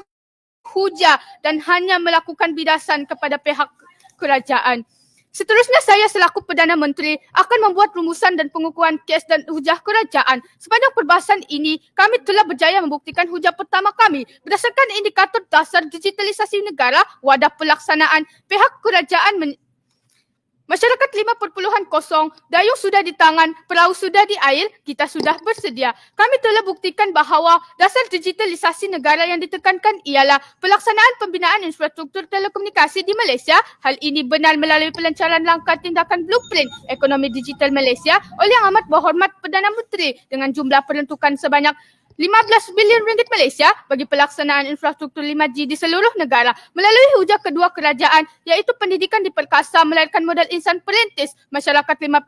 hujah dan hanya melakukan bidasan kepada pihak kerajaan. Seterusnya saya selaku Perdana Menteri akan membuat rumusan dan pengukuhan kes dan hujah kerajaan. Sepanjang perbahasan ini, kami telah berjaya membuktikan hujah pertama kami. Berdasarkan indikator dasar digitalisasi negara, wadah pelaksanaan pihak kerajaan masyarakat 5.0, dayung sudah di tangan, perahu sudah di air, kita sudah bersedia. Kami telah buktikan bahawa dasar digitalisasi negara yang ditekankan ialah pelaksanaan pembinaan infrastruktur telekomunikasi di Malaysia. Hal ini benar melalui pelancaran langkah tindakan blueprint ekonomi digital Malaysia oleh Yang Amat Berhormat Perdana Menteri dengan jumlah peruntukan sebanyak 15 bilion ringgit Malaysia bagi pelaksanaan infrastruktur 5G di seluruh negara. Melalui hujah kedua kerajaan iaitu pendidikan diperkasa melahirkan modal insan perintis masyarakat 5.0,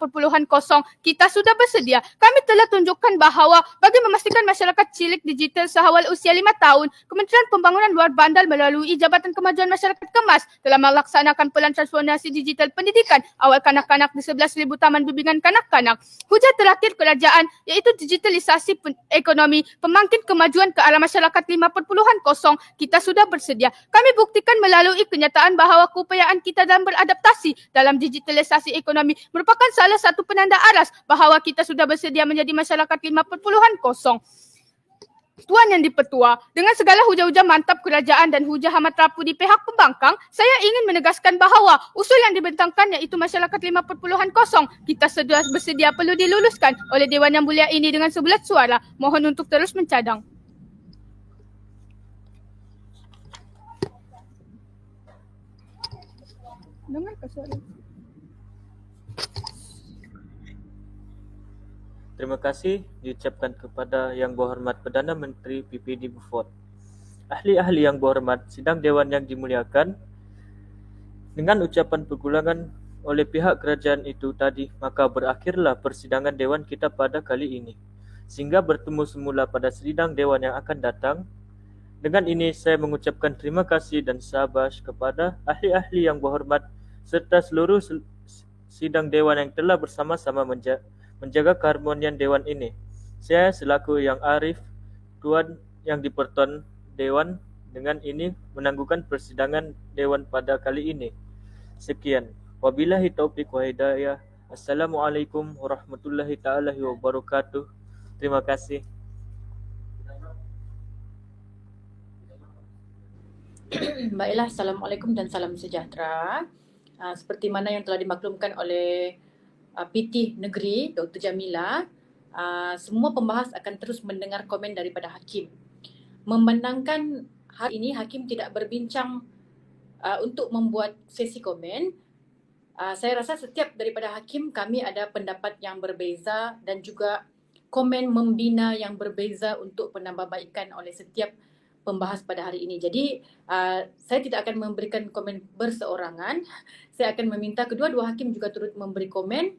kita sudah bersedia. Kami telah tunjukkan bahawa bagi memastikan masyarakat cilik digital sehawal usia 5 tahun, Kementerian Pembangunan Luar Bandar melalui Jabatan Kemajuan Masyarakat Kemas telah melaksanakan pelan transformasi digital pendidikan awal kanak-kanak di 11,000 taman bimbingan kanak-kanak. Hujah terakhir kerajaan iaitu digitalisasi ekonomi pembangkit kemajuan ke arah masyarakat 5.0, kita sudah bersedia. Kami buktikan melalui kenyataan bahawa keupayaan kita dalam beradaptasi dalam digitalisasi ekonomi merupakan salah satu penanda aras bahawa kita sudah bersedia menjadi masyarakat 5.0. Tuan Yang di-Pertua, dengan segala hujah-hujah mantap kerajaan dan hujah amat rapuh di pihak pembangkang, saya ingin menegaskan bahawa usul yang dibentangkan iaitu masyarakat 5.0, kita sudah bersedia perlu diluluskan oleh Dewan Yang Mulia ini dengan sebulat suara. Mohon untuk terus mencadang. Dengarkah suara? Terima kasih diucapkan kepada Yang Berhormat Perdana Menteri PPD Beaufort. Ahli-ahli yang berhormat, sidang Dewan yang dimuliakan, Dengan ucapan pergulangan oleh pihak kerajaan itu tadi, maka berakhirlah persidangan Dewan kita pada kali ini. Sehingga bertemu semula pada sidang Dewan yang akan datang. Dengan ini saya mengucapkan terima kasih dan syabas kepada ahli-ahli yang berhormat serta seluruh sidang Dewan yang telah bersama-sama menjaga keharmonian Dewan ini. Saya selaku Yang Arif, Tuan Yang di-Pertuan Dewan, dengan ini menangguhkan persidangan Dewan pada kali ini. Sekian. Wabillahi taufiq wa hidayah. Assalamualaikum warahmatullahi ta'ala wabarakatuh. Terima kasih. Baiklah, Assalamualaikum dan salam sejahtera. Seperti mana yang telah dimaklumkan oleh PT Negeri Dr. Jamila, semua pembahas akan terus mendengar komen daripada Hakim. Memandangkan hari ini Hakim tidak berbincang untuk membuat sesi komen, saya rasa setiap daripada Hakim kami ada pendapat yang berbeza dan juga komen membina yang berbeza untuk penambahbaikan oleh setiap pembahas pada hari ini. Jadi saya tidak akan memberikan komen berseorangan. Saya akan meminta kedua-dua hakim juga turut memberi komen,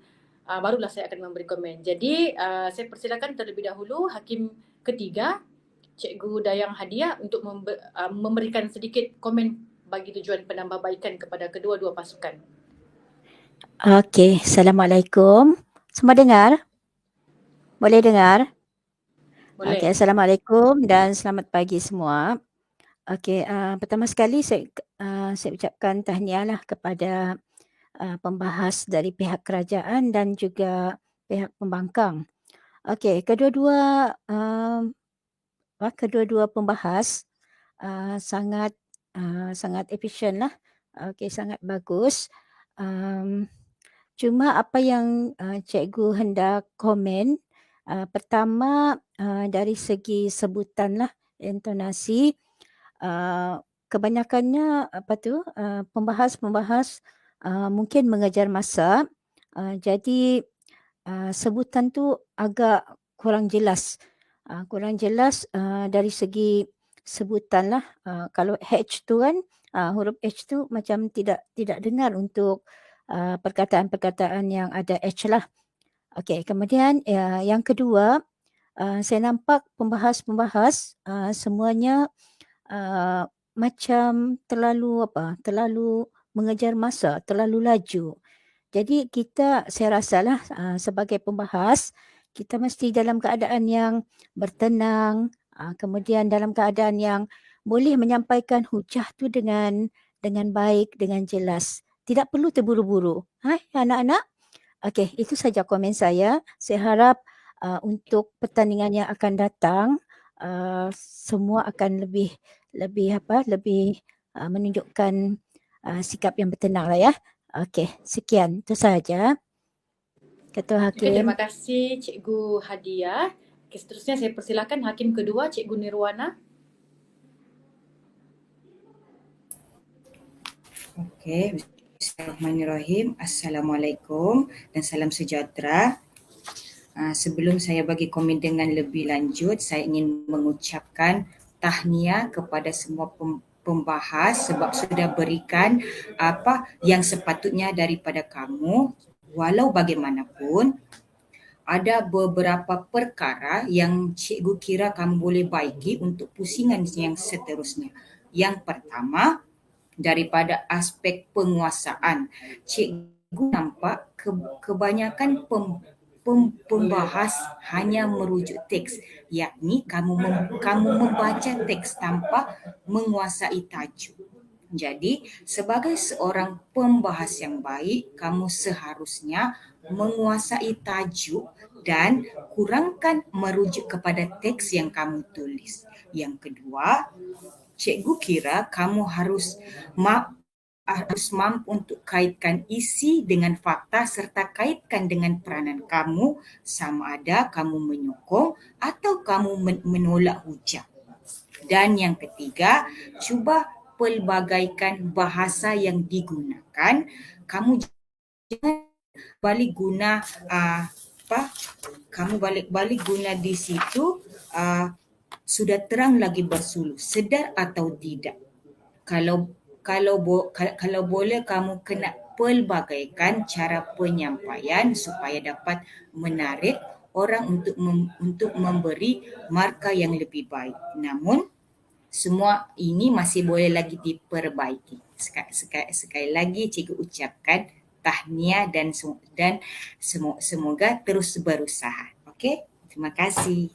barulah saya akan memberi komen. Jadi saya persilakan terlebih dahulu hakim ketiga, Cikgu Dayang Hadiah, untuk memberikan sedikit komen bagi tujuan penambahbaikan kepada kedua-dua pasukan. Okey, Assalamualaikum. Semua dengar? Boleh dengar? Boleh. Okey, Assalamualaikum dan selamat pagi semua. Okey, pertama sekali saya ucapkan tahniahlah kepada pembahas dari pihak kerajaan dan juga pihak pembangkang. Okey, kedua-dua pembahas sangat efisien lah. Okey, sangat bagus. Cuma apa yang cikgu hendak komen, pertama dari segi sebutan lah, intonasi, kebanyakannya pembahas mungkin mengejar masa, jadi sebutan tu agak kurang jelas. Dari segi sebutan lah. Kalau H tu kan, huruf H tu macam tidak dengar untuk perkataan-perkataan yang ada H lah. Okey, kemudian yang kedua, saya nampak pembahas semuanya macam terlalu mengejar masa, terlalu laju. Jadi saya rasalah sebagai pembahas, kita mesti dalam keadaan yang bertenang, kemudian dalam keadaan yang boleh menyampaikan hujah tu dengan baik, dengan jelas. Tidak perlu terburu-buru. Hai anak-anak. Okey, itu saja komen saya. Saya harap untuk pertandingan yang akan datang, semua akan lebih menunjukkan sikap yang bertenang lah ya. Okey, sekian. Itu sahaja. Ketua Hakim. Terima kasih Cikgu Hadiah. Okay, seterusnya saya persilakan Hakim kedua, Cikgu Nirwana. Okey, Bismillahirrahmanirrahim. Assalamualaikum dan salam sejahtera. Sebelum saya bagi komen dengan lebih lanjut, saya ingin mengucapkan tahniah kepada semua pembahas sebab sudah berikan apa yang sepatutnya daripada kamu. Walau bagaimanapun, ada beberapa perkara yang cikgu kira kamu boleh baiki untuk pusingan yang seterusnya. Yang pertama, daripada aspek penguasaan, cikgu nampak kebanyakan pembahas hanya merujuk teks, yakni kamu membaca teks tanpa menguasai tajuk. Jadi, sebagai seorang pembahas yang baik, kamu seharusnya menguasai tajuk dan kurangkan merujuk kepada teks yang kamu tulis. Yang kedua, cikgu kira kamu harus mampu untuk kaitkan isi dengan fakta serta kaitkan dengan peranan kamu, sama ada kamu menyokong atau kamu menolak hujah. Dan yang ketiga, cuba pelbagaikan bahasa yang digunakan. Kamu jangan balik guna balik guna di situ sudah terang lagi bersuluh, sedar atau tidak. Kalau kalau boleh kamu kena pelbagaikan cara penyampaian supaya dapat menarik orang untuk memberi markah yang lebih baik. Namun semua ini masih boleh lagi diperbaiki. Sekali lagi cikgu ucapkan tahniah dan semoga terus berusaha. Okey, terima kasih.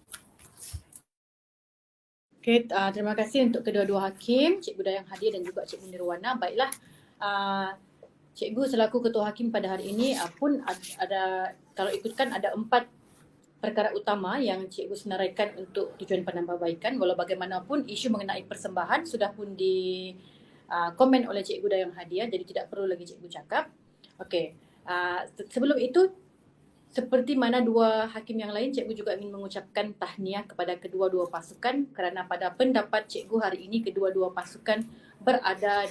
Okey, terima kasih untuk kedua-dua hakim, Cikgu Dayang Hadia dan juga Cikgu Nirwana. Baiklah, Cikgu selaku Ketua Hakim pada hari ini pun ada, kalau ikutkan ada 4 perkara utama yang Cikgu senaraikan untuk tujuan penambahbaikan. Walau bagaimanapun isu mengenai persembahan sudah pun di komen oleh Cikgu Dayang Hadia, jadi tidak perlu lagi Cikgu cakap. Okey, sebelum itu seperti mana dua hakim yang lain, Cikgu juga ingin mengucapkan tahniah kepada kedua-dua pasukan kerana pada pendapat Cikgu hari ini kedua-dua pasukan berada